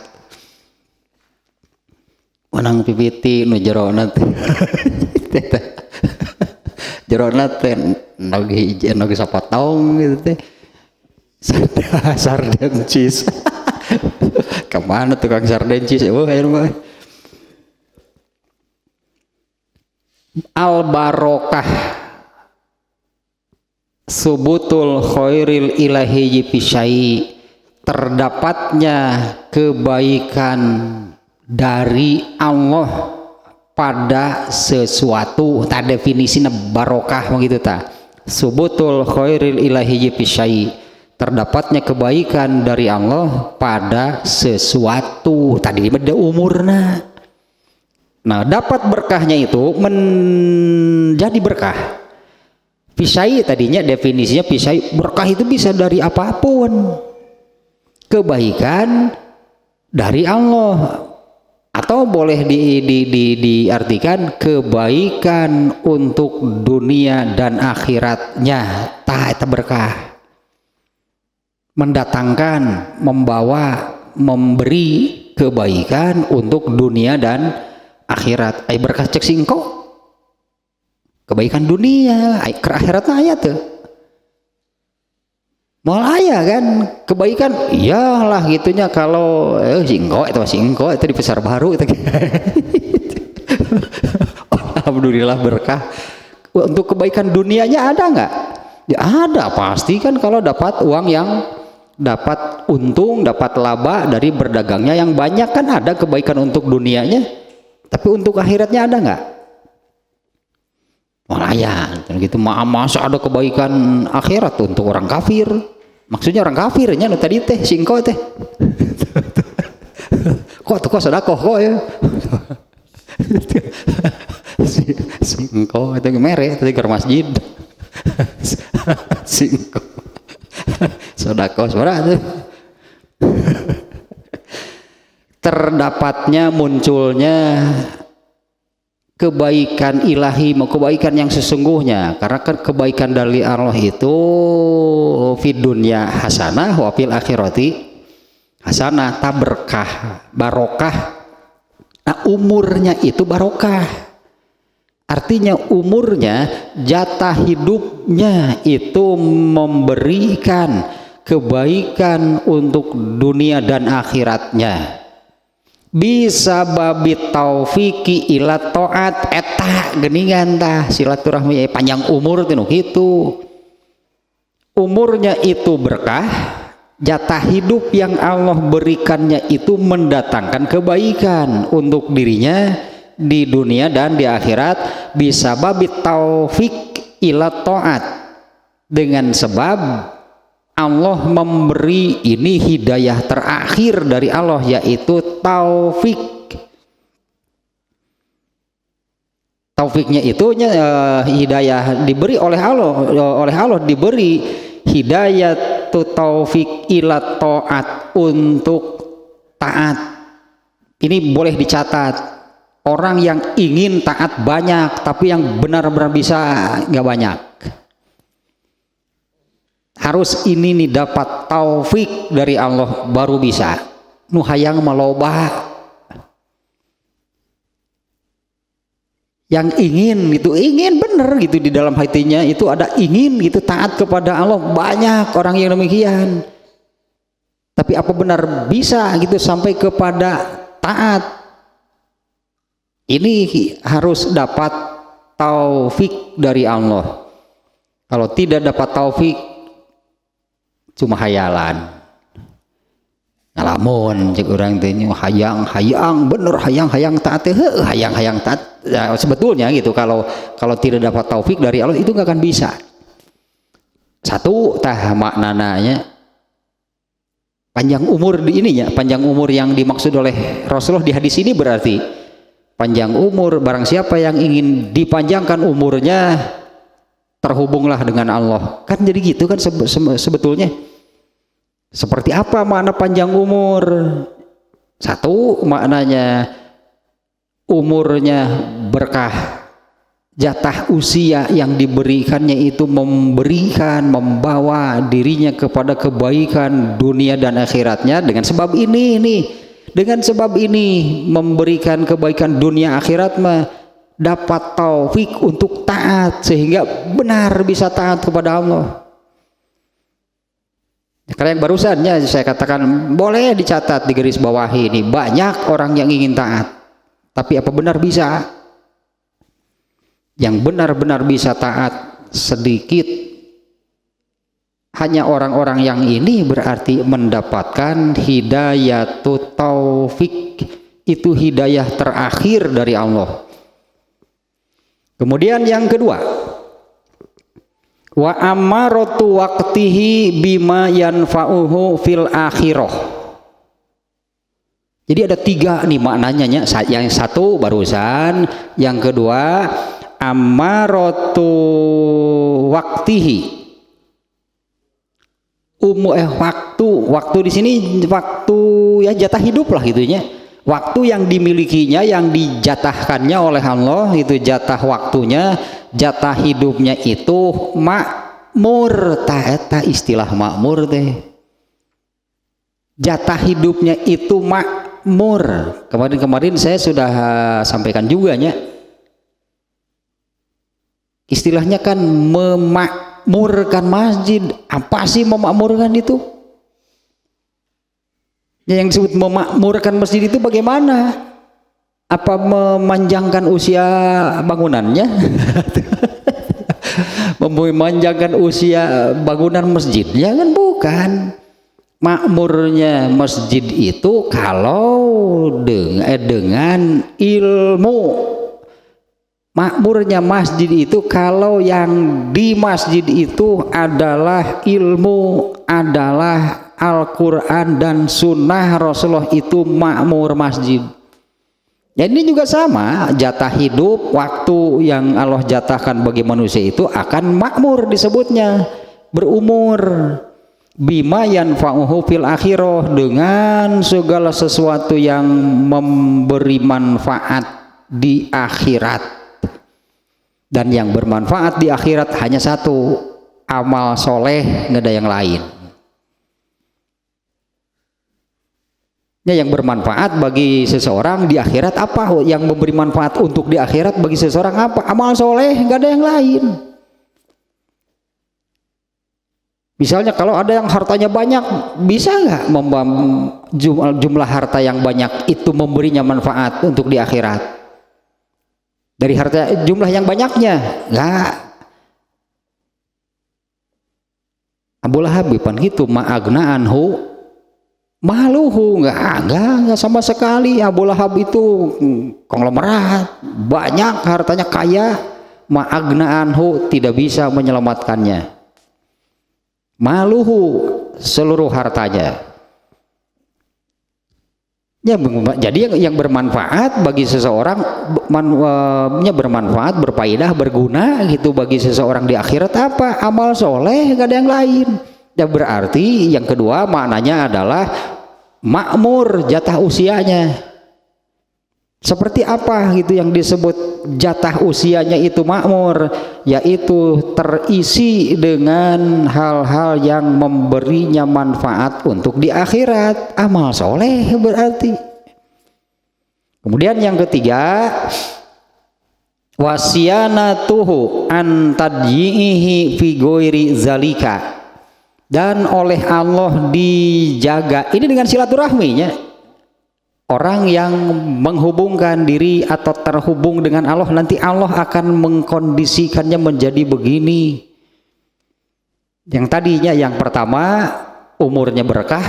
menang pipiti nu jerona teh jerona teh nogi sapotong gitu teh sarden cheese kemana tukang sarden cheese al barokah subutul khairil ilahi fisyai terdapatnya kebaikan dari Allah pada sesuatu. Tak definisinya barokah begitu tak. Subutul khairil ilahi fisyai terdapatnya kebaikan dari Allah pada sesuatu. Tadi beda umurna. Nah dapat berkahnya itu menjadi berkah. Fisyai tadinya definisinya fisyai berkah itu bisa dari apapun. Kebaikan dari Allah. Atau boleh diartikan kebaikan untuk dunia dan akhiratnya. Tah eta berkah. Mendatangkan, membawa, memberi kebaikan untuk dunia dan akhirat. Ai berkah cek singko. Kebaikan dunia, ai ke akhiratna aya teu. Moal aya kan kebaikan iyalah gitunya kalau singko itu di pasar baru itu alhamdulillah berkah. Untuk kebaikan dunianya ada nggak? Ya ada pasti kan kalau dapat uang yang dapat untung dapat laba dari berdagangnya yang banyak kan ada kebaikan untuk dunianya, tapi untuk akhiratnya ada nggak? Malaya gitu masa ada kebaikan akhirat untuk orang kafir. Maksudnya orang kafirnya nu tadi teh singko teh. kok sedekah kok ya. Singko itu mere tadi ke masjid. Singko. Sedekah suara tuh. Terdapatnya munculnya kebaikan ilahi, kebaikan yang sesungguhnya, karena kan kebaikan dari Allah itu fid dunya hasanah wa fil akhirati hasanah, berkah, barokah. Nah, umurnya itu barokah. Artinya umurnya, jatah hidupnya itu memberikan kebaikan untuk dunia dan akhiratnya. bisa babit taufiki ila taat eta geningan tah silaturahmi panjang umur tinu kitu. Umurnya itu berkah, jatah hidup yang Allah berikannya itu mendatangkan kebaikan untuk dirinya di dunia dan di akhirat, bisa babit taufik ila taat, dengan sebab Allah memberi ini hidayah terakhir dari Allah, yaitu taufik. Taufiknya itu hidayah diberi oleh Allah diberi hidayah taufik ila taat, untuk taat. Ini boleh dicatat, orang yang ingin taat banyak tapi yang benar-benar bisa nggak banyak. Harus ini nih dapat taufik dari Allah baru bisa. Nu hayang maloba, yang ingin gitu, ingin bener gitu di dalam hatinya itu ada ingin gitu taat kepada Allah, banyak orang yang demikian. Tapi apa benar bisa gitu sampai kepada taat? Ini harus dapat taufik dari Allah. Kalau tidak dapat taufik, cuma hayalan. Ngalamun cek orang tanya hayang bener hayang taat hayang taat ya, sebetulnya gitu kalau tidak dapat taufik dari Allah itu nggak akan bisa. Satu tah maknanya panjang umur di ininya, panjang umur yang dimaksud oleh Rasulullah di hadis ini berarti panjang umur, barang siapa yang ingin dipanjangkan umurnya terhubunglah dengan Allah, kan jadi gitu kan sebetulnya. Seperti apa makna panjang umur? Satu maknanya umurnya berkah, jatah usia yang diberikannya itu membawa dirinya kepada kebaikan dunia dan akhiratnya. Dengan sebab ini memberikan kebaikan dunia akhirat mah dapat taufik untuk taat sehingga benar bisa taat kepada Allah. Karena yang barusannya saya katakan boleh dicatat di garis bawahi ini, banyak orang yang ingin taat tapi apa benar bisa? Yang benar-benar bisa taat sedikit, hanya orang-orang yang ini berarti mendapatkan hidayatut taufik, itu hidayah terakhir dari Allah. Kemudian yang kedua, wa amaratu waqtihi bima yanfa'uhu fil akhirah. Jadi ada tiga nih maknanya, yang satu barusan, yang kedua amaratu waqtihi, waktu di sini waktu ya jatah hidup lah gitunya, waktu yang dimilikinya, yang dijatahkannya oleh Allah, itu jatah waktunya, jatah hidupnya itu makmur. Eta istilah makmur teh, jatah hidupnya itu makmur. Kemarin saya sudah sampaikan juga nya, istilahnya kan memakmurkan masjid. Apa sih memakmurkan itu? Yang disebut memakmurkan masjid itu bagaimana? Apa memanjangkan usia bangunannya? Memanjangkan usia bangunan masjidnya kan bukan. Makmurnya masjid itu kalau dengan ilmu. Makmurnya masjid itu kalau yang di masjid itu adalah ilmu, adalah Al-Quran dan sunnah Rasulullah, itu makmur masjid. Ya ini juga sama, jatah hidup, waktu yang Allah jatahkan bagi manusia itu akan makmur disebutnya, berumur. Bima yanfa'uhu fil akhirah, dengan segala sesuatu yang memberi manfaat di akhirat. Dan yang bermanfaat di akhirat hanya satu, amal soleh, nggak ada yang lain. Ya, yang bermanfaat bagi seseorang di akhirat apa? Yang memberi manfaat untuk di akhirat bagi seseorang apa? Amal soleh, nggak ada yang lain. Misalnya kalau ada yang hartanya banyak, bisa nggak jumlah harta yang banyak itu memberinya manfaat untuk di akhirat? Dari harta jumlah yang banyaknya, nggak. Abu Lahab pan gitu, ma'agna anhu maluhu, nggak sama sekali. Abu Lahab itu konglomerat, banyak hartanya, kaya, ma'agna anhu tidak bisa menyelamatkannya. Maluhu seluruh hartanya. Ya, jadi yang bermanfaat bagi seseorang, bermanfaat, berfaedah, berguna gitu bagi seseorang di akhirat apa? Amal soleh, gak ada yang lain. Ya berarti yang kedua maknanya adalah makmur jatah usianya. Seperti apa gitu yang disebut jatah usianya itu makmur, yaitu terisi dengan hal-hal yang memberinya manfaat untuk di akhirat, amal soleh berarti. Kemudian yang ketiga, wasyanatuhu an tadyihi fi ghairi zalika, dan oleh Allah dijaga ini dengan silaturahminya. Orang yang menghubungkan diri atau terhubung dengan Allah, nanti Allah akan mengkondisikannya menjadi begini. Yang tadinya yang pertama umurnya berkah,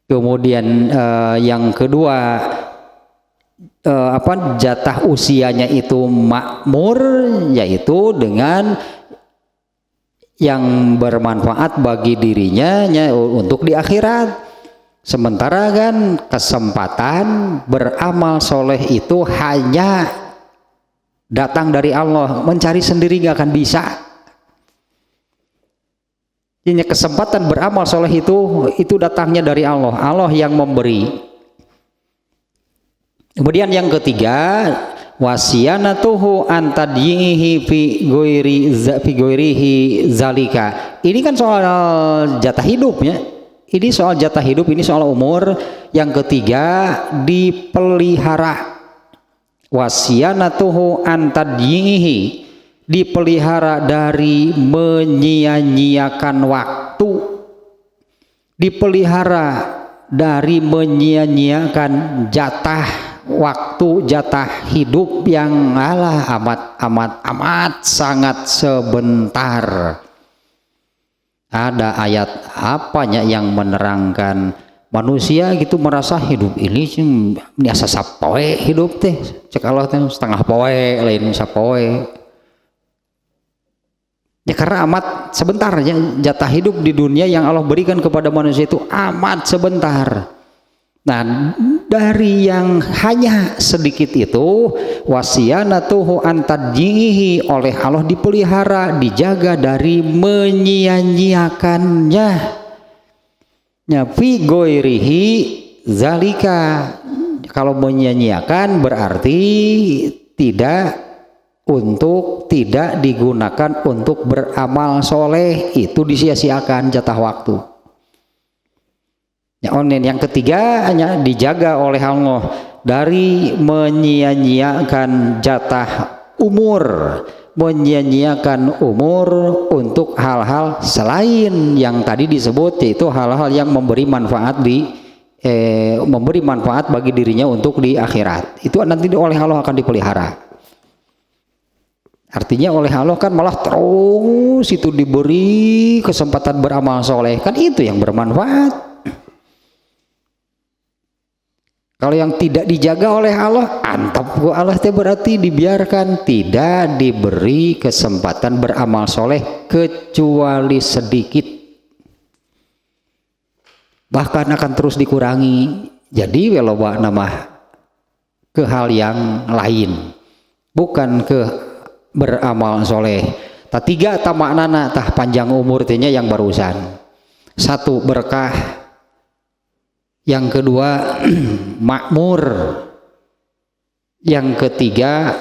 kemudian yang kedua jatah usianya itu makmur, yaitu dengan yang bermanfaat bagi dirinya untuk di akhirat. Sementara kan kesempatan beramal soleh itu hanya datang dari Allah, mencari sendiri nggak akan bisa. Ini kesempatan beramal soleh itu datangnya dari Allah, Allah yang memberi. Kemudian yang ketiga, wasyanatuhu an tadyihi fi ghairihi zalika. Ini kan soal jatah hidupnya. Ini soal jatah hidup, ini soal umur. Yang ketiga, dipelihara. Wasyanatuhu an tadyihi, dipelihara dari menyia-nyiakan waktu, dipelihara dari menyia-nyiakan jatah waktu, jatah hidup yang amat sangat sebentar. Ada ayat apanya yang menerangkan manusia gitu merasa hidup ini biasa sapoe hidup teh, cek Allah teh setengah poe lain sapoe. Ya karena amat sebentar ya, jatah hidup di dunia yang Allah berikan kepada manusia itu amat sebentar. Nah, dari yang hanya sedikit itu, wasyanatuhu an tadyihi, oleh Allah dipelihara, dijaga dari menyia-nyiakannya. Ya, fi ghairihi zalika. Kalau menyia-nyiakan berarti tidak digunakan untuk beramal soleh, itu disia-siakan jatah waktu. Yang ketiga hanya dijaga oleh Allah dari menyia-nyiakan jatah umur, menyia-nyiakan umur untuk hal-hal selain yang tadi disebut, yaitu hal-hal yang memberi manfaat bagi dirinya untuk di akhirat. Itu nanti oleh Allah akan dipelihara. Artinya oleh Allah kan malah terus itu diberi kesempatan beramal soleh, kan itu yang bermanfaat. Kalau yang tidak dijaga oleh Allah, antap ku Allah teh berarti dibiarkan, tidak diberi kesempatan beramal soleh kecuali sedikit, bahkan akan terus dikurangi. Jadi weloba nama ke hal yang lain, bukan ke beramal soleh. Tiga tamaknana tah panjang umur tehnya yang barusan. Satu berkah, yang kedua makmur, yang ketiga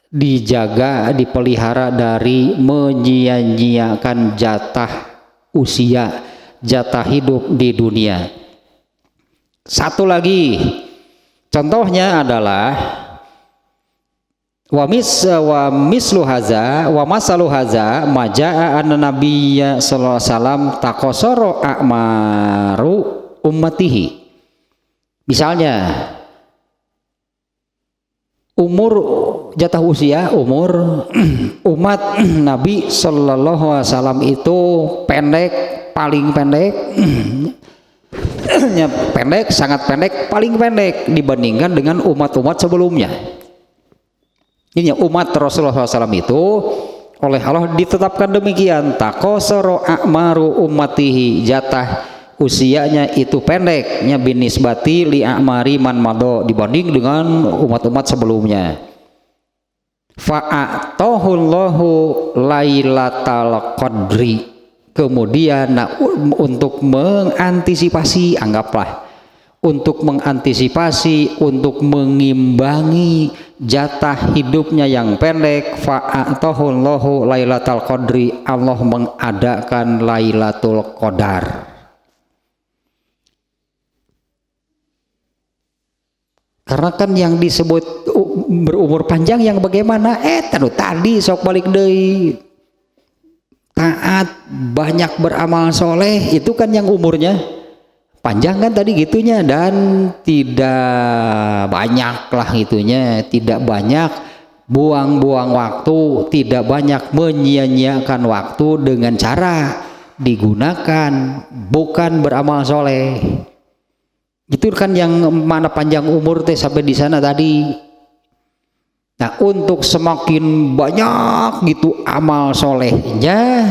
dijaga, dipelihara dari menyia-nyiakan jatah usia, jatah hidup di dunia. Satu lagi contohnya adalah wa mislu haza wa masalu haza majaa anna nabiyya sallallahu alaihi wasallam taqassara a'maru ummatihi. Misalnya umur jatah usia umur umat Nabi sallallahu alaihi wasallam itu pendek, paling pendek pendek, sangat pendek, paling pendek dibandingkan dengan umat-umat sebelumnya. Ini umat Rasulullah SAW itu oleh Allah ditetapkan demikian, taqassara a'maru ummatihi, jatah usianya itu pendeknya binisbati li a'mari man mado, dibanding dengan umat-umat sebelumnya. Fa'atahullahu lailatal qadri, kemudian untuk mengantisipasi, anggaplah untuk mengantisipasi, untuk mengimbangi jatah hidupnya yang pendek, fa'atahullahu lailatul qadri, Allah mengadakan Lailatul Qadar. Karena kan yang disebut berumur panjang yang bagaimana? Tadi sok balik deui. Taat, banyak beramal soleh, itu kan yang umurnya panjang kan tadi gitunya, dan tidak banyak lah gitunya, tidak banyak buang-buang waktu, tidak banyak menyia-nyiakan waktu dengan cara digunakan bukan beramal soleh. Itu kan yang mana panjang umur teh sampai di sana tadi. Nah, untuk semakin banyak gitu amal solehnya,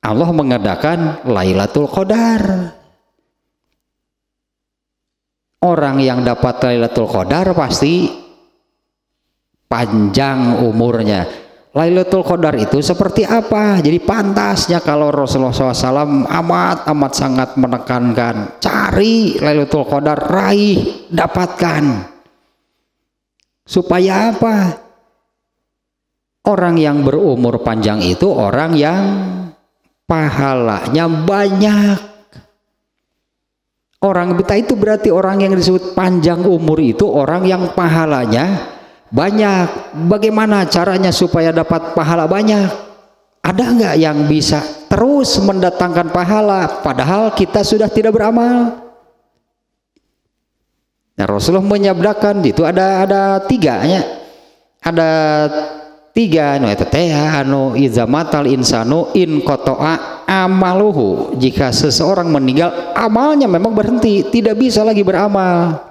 Allah mengadakan Lailatul Qadar. Orang yang dapat Lailatul Qadar pasti panjang umurnya. Lailatul Qadar itu seperti apa? Jadi pantasnya kalau Rasulullah SAW amat sangat menekankan, cari Lailatul Qadar, raih, dapatkan. Supaya apa? Orang yang berumur panjang itu orang yang pahalanya banyak. Orang kita itu berarti orang yang disebut panjang umur itu orang yang pahalanya banyak. Bagaimana caranya supaya dapat pahala banyak? Ada nggak yang bisa terus mendatangkan pahala padahal kita sudah tidak beramal? Nah, Rasulullah menyabdakan itu ada tiganya, ada tiga nu eta teh anu izamatal insanu in qata'a amaluhu, jika seseorang meninggal amalnya memang berhenti, tidak bisa lagi beramal.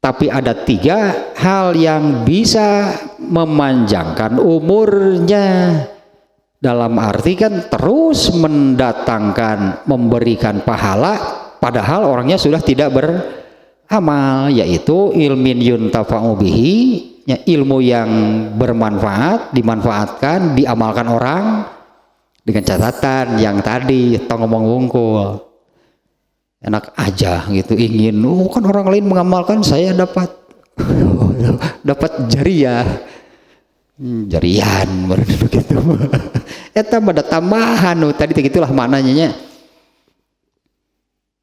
Tapi ada tiga hal yang bisa memanjangkan umurnya, dalam arti kan terus mendatangkan, memberikan pahala padahal orangnya sudah tidak beramal, yaitu ilmin yuntafa'u bihi, ya, ilmu yang bermanfaat, dimanfaatkan, diamalkan orang, dengan catatan yang tadi tong ngomong wungkul, enak aja gitu ingin, kan orang lain mengamalkan, saya dapat jariah, jarian begitu. Eta pada tambahan tadi begitulah maknanya.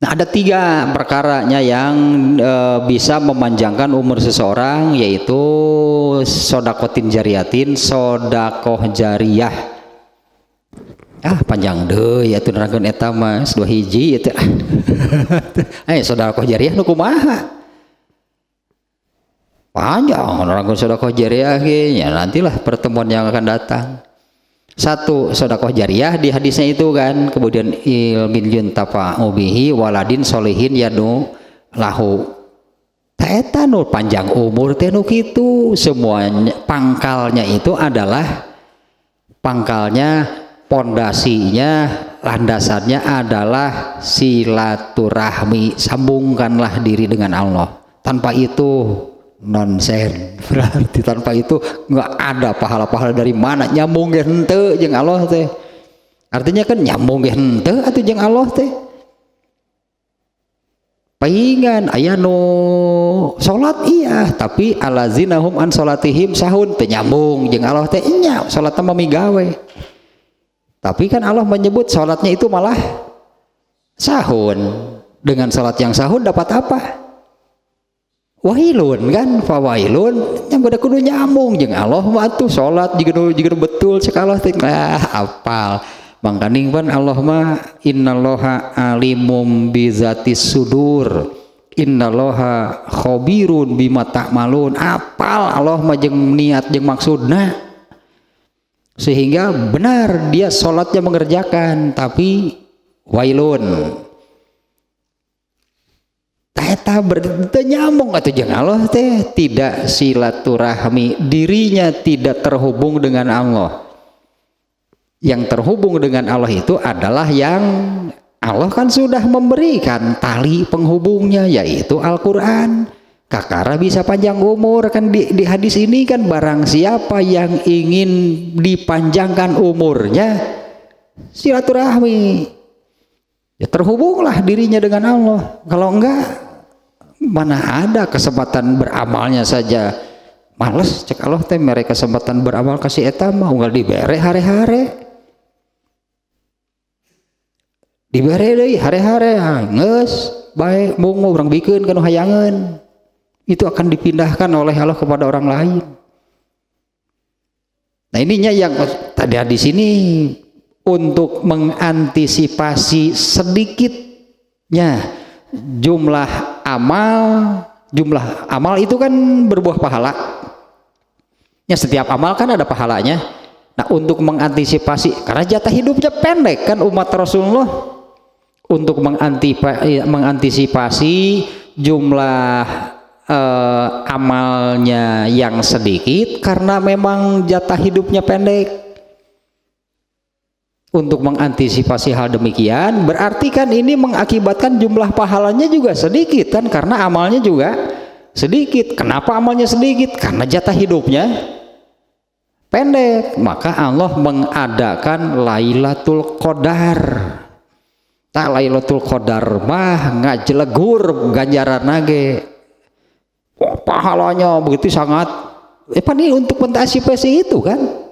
Nah, ada tiga perkaranya yang bisa memanjangkan umur seseorang, yaitu sodakotin jariatin, sodakoh jariyah. Panjang deh ya tuh nerangkeun eta mah 2 hiji eta. Sodakoh jariyah nu kumaha? Panjang nerangkeun sodakoh jariyah ge, ya nantilah pertemuan yang akan datang. Satu, sodakoh jariyah di hadisnya itu kan, kemudian ilmin yuntafa'u bihi waladin solihin yadu lahu. Eta nu panjang umur teh nu kitu, semuanya pangkalnya itu adalah pondasinya, landasannya adalah silaturahmi, sambungkanlah diri dengan Allah. Tanpa itu nonsen, berarti tanpa itu nggak ada pahala-pahala. Dari mana nyambung henteu jeung Allah teh, artinya kan nyambung henteu atuh jeung Allah teh. Paingan aya nu salat iya tapi alazinahum an salatihim sahun, teu nyambung jeung Allah teh nya, salat mah migawe. Tapi kan Allah menyebut salatnya itu malah sahun. Dengan salat yang sahun dapat apa? wailun kan, fawailun yang udah kudu nyambung jeung Allah mah atuh salat juga betul sekalah teh apal mangkaning pan Allah mah innallaha alimum bizatis sudur innallaha khabirun bima ta'malun apal Allah mah jeung niat jeung maksudna sehingga benar dia salatnya mengerjakan tapi wailun eta bernyambung atau jeung Allah teh tidak silaturahmi dirinya tidak terhubung dengan Allah. Yang terhubung dengan Allah itu adalah yang Allah kan sudah memberikan tali penghubungnya yaitu Al-Qur'an. Kakara bisa panjang umur kan di hadis ini kan barang siapa yang ingin dipanjangkan umurnya silaturahmi. Ya terhubunglah dirinya dengan Allah. Kalau enggak mana ada kesempatan beramalnya saja males cek Allah teh mere kesempatan beramal kasih eta mah unggal dibere hare-hare dibere deui hare-hare geus bae mung urang bikeun kana hayangan itu akan dipindahkan oleh Allah kepada orang lain. Nah ininya yang tadi di sini untuk mengantisipasi sedikitnya jumlah amal itu kan berbuah pahala ya setiap amal kan ada pahalanya. Nah untuk mengantisipasi karena jatah hidupnya pendek kan umat Rasulullah untuk mengantisipasi jumlah amalnya yang sedikit karena memang jatah hidupnya pendek. Untuk mengantisipasi hal demikian berarti kan ini mengakibatkan jumlah pahalanya juga sedikit kan karena amalnya juga sedikit. Kenapa amalnya sedikit? Karena jatah hidupnya pendek. Maka Allah mengadakan Lailatul Qadar. Tak Lailatul Qadar mah ngajelegur ganjaran nage. Pahalanya begitu sangat. Ini untuk mengantisipasi itu kan.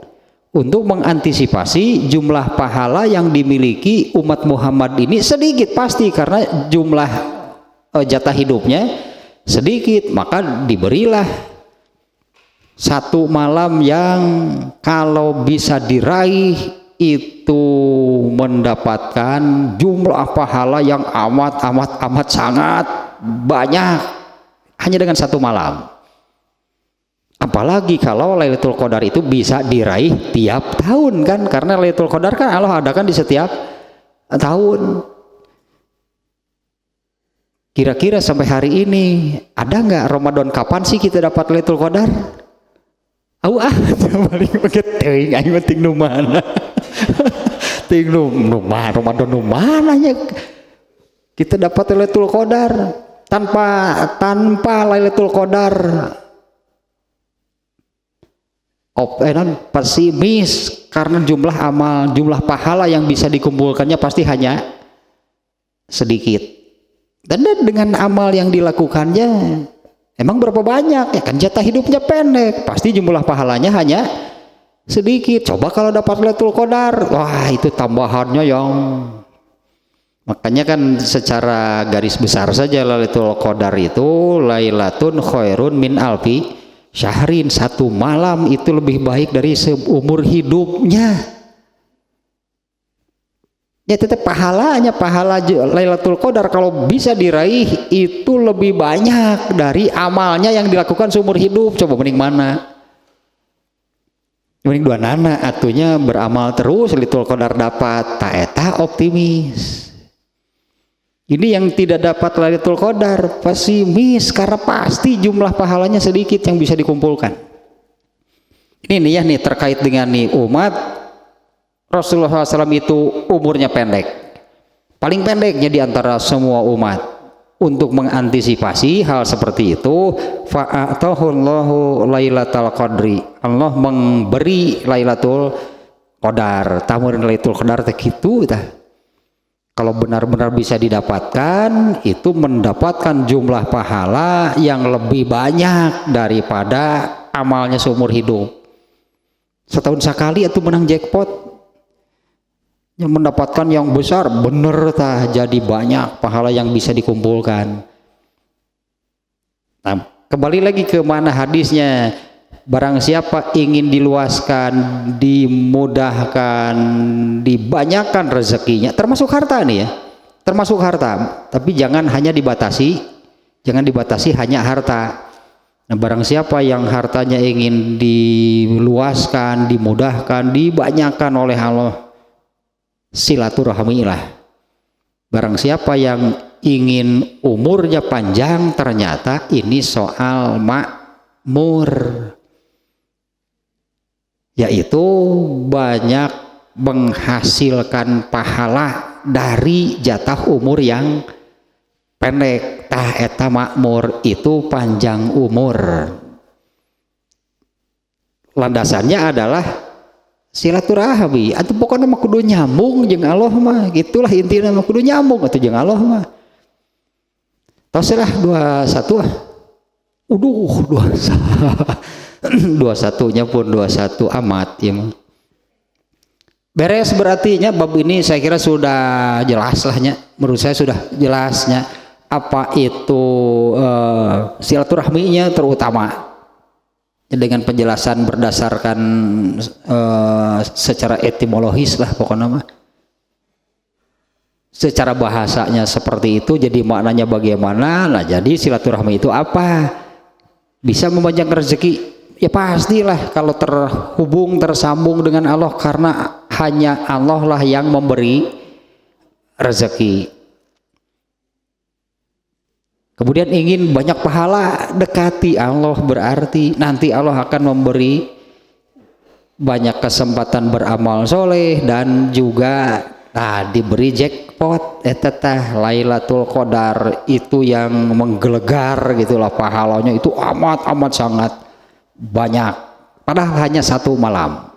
Untuk mengantisipasi jumlah pahala yang dimiliki umat Muhammad ini sedikit pasti karena jumlah jatah hidupnya sedikit maka diberilah satu malam yang kalau bisa diraih itu mendapatkan jumlah pahala yang amat sangat banyak hanya dengan satu malam. Apalagi kalau Lailatul Qadar itu bisa diraih tiap tahun kan karena Lailatul Qadar kan Allah adakan di setiap tahun. Kira-kira sampai hari ini ada nggak Ramadan kapan sih kita dapat Lailatul Qadar? Paling pakai teuing aing penting nu mana. Ting nu mana Ramadan nu mananya kita dapat Lailatul Qadar tanpa Lailatul Qadar pesimis karena jumlah amal, jumlah pahala yang bisa dikumpulkannya pasti hanya sedikit. Dan dengan amal yang dilakukannya emang berapa banyak ya kan jatah hidupnya pendek, pasti jumlah pahalanya hanya sedikit. Coba kalau dapat Lailatul Qadar, wah itu tambahannya yang makanya kan secara garis besar saja Lailatul Qadar itu Lailatun khairun min alfi syahrin, satu malam itu lebih baik dari seumur hidupnya. Ya tetap pahalanya, pahala Lailatul Qadar kalau bisa diraih itu lebih banyak dari amalnya yang dilakukan seumur hidup. Coba mending mana? Mending dua nana atunya beramal terus Lailatul Qadar dapat tak eta optimis. Ini yang tidak dapat Lailatul Qadar pesimis karena pasti jumlah pahalanya sedikit yang bisa dikumpulkan. Ini nih ya nih terkait dengan nih umat Rasulullah SAW itu umurnya pendek, paling pendeknya di antara semua umat. Untuk mengantisipasi hal seperti itu, fa'atahullahu Lailatul Qadri, Allah memberi Lailatul Qadar. Tamurin Lailatul Qadar teh kitu tah. Kalau benar-benar bisa didapatkan, itu mendapatkan jumlah pahala yang lebih banyak daripada amalnya seumur hidup. Setahun sekali itu menang jackpot, yang mendapatkan yang besar, bener tah jadi banyak pahala yang bisa dikumpulkan. Nah, Kembali lagi ke mana hadisnya, barang siapa ingin diluaskan, dimudahkan, dibanyakan rezekinya, termasuk harta nih ya, termasuk harta, tapi jangan hanya dibatasi, jangan dibatasi hanya harta. Nah, barang siapa yang hartanya ingin diluaskan, dimudahkan, dibanyakan oleh Allah, silaturahmi lah. Barang siapa yang ingin umurnya panjang, ternyata ini soal makmur, yaitu banyak menghasilkan pahala dari jatah umur yang pendek. Tah eta makmur itu panjang umur. Landasannya adalah silaturahmi. Atau pokoknya mah kudu nyambung jeung Allah mah, gitulah intinya mah kudu nyambung atuh jeung Allah mah. Tos lah 21. Uduh 21. 21-nya pun 21 amat ya mah. Beres berarti nya bab ini saya kira sudah jelas lahnya. Menurut saya sudah jelasnya apa itu silaturahminya terutama, dengan penjelasan berdasarkan secara etimologis lah pokoknya mah. Secara bahasanya seperti itu, jadi maknanya bagaimana? Nah, jadi silaturahmi itu apa? Bisa membanyak rezeki? Ya pastilah kalau terhubung, tersambung dengan Allah, karena hanya Allah lah yang memberi rezeki. Kemudian ingin banyak pahala, dekati Allah, berarti nanti Allah akan memberi banyak kesempatan beramal soleh dan juga diberi jackpot. Tah Lailatul Qadar itu yang menggelegar gitulah, pahalanya itu amat sangat banyak, padahal hanya 1 malam.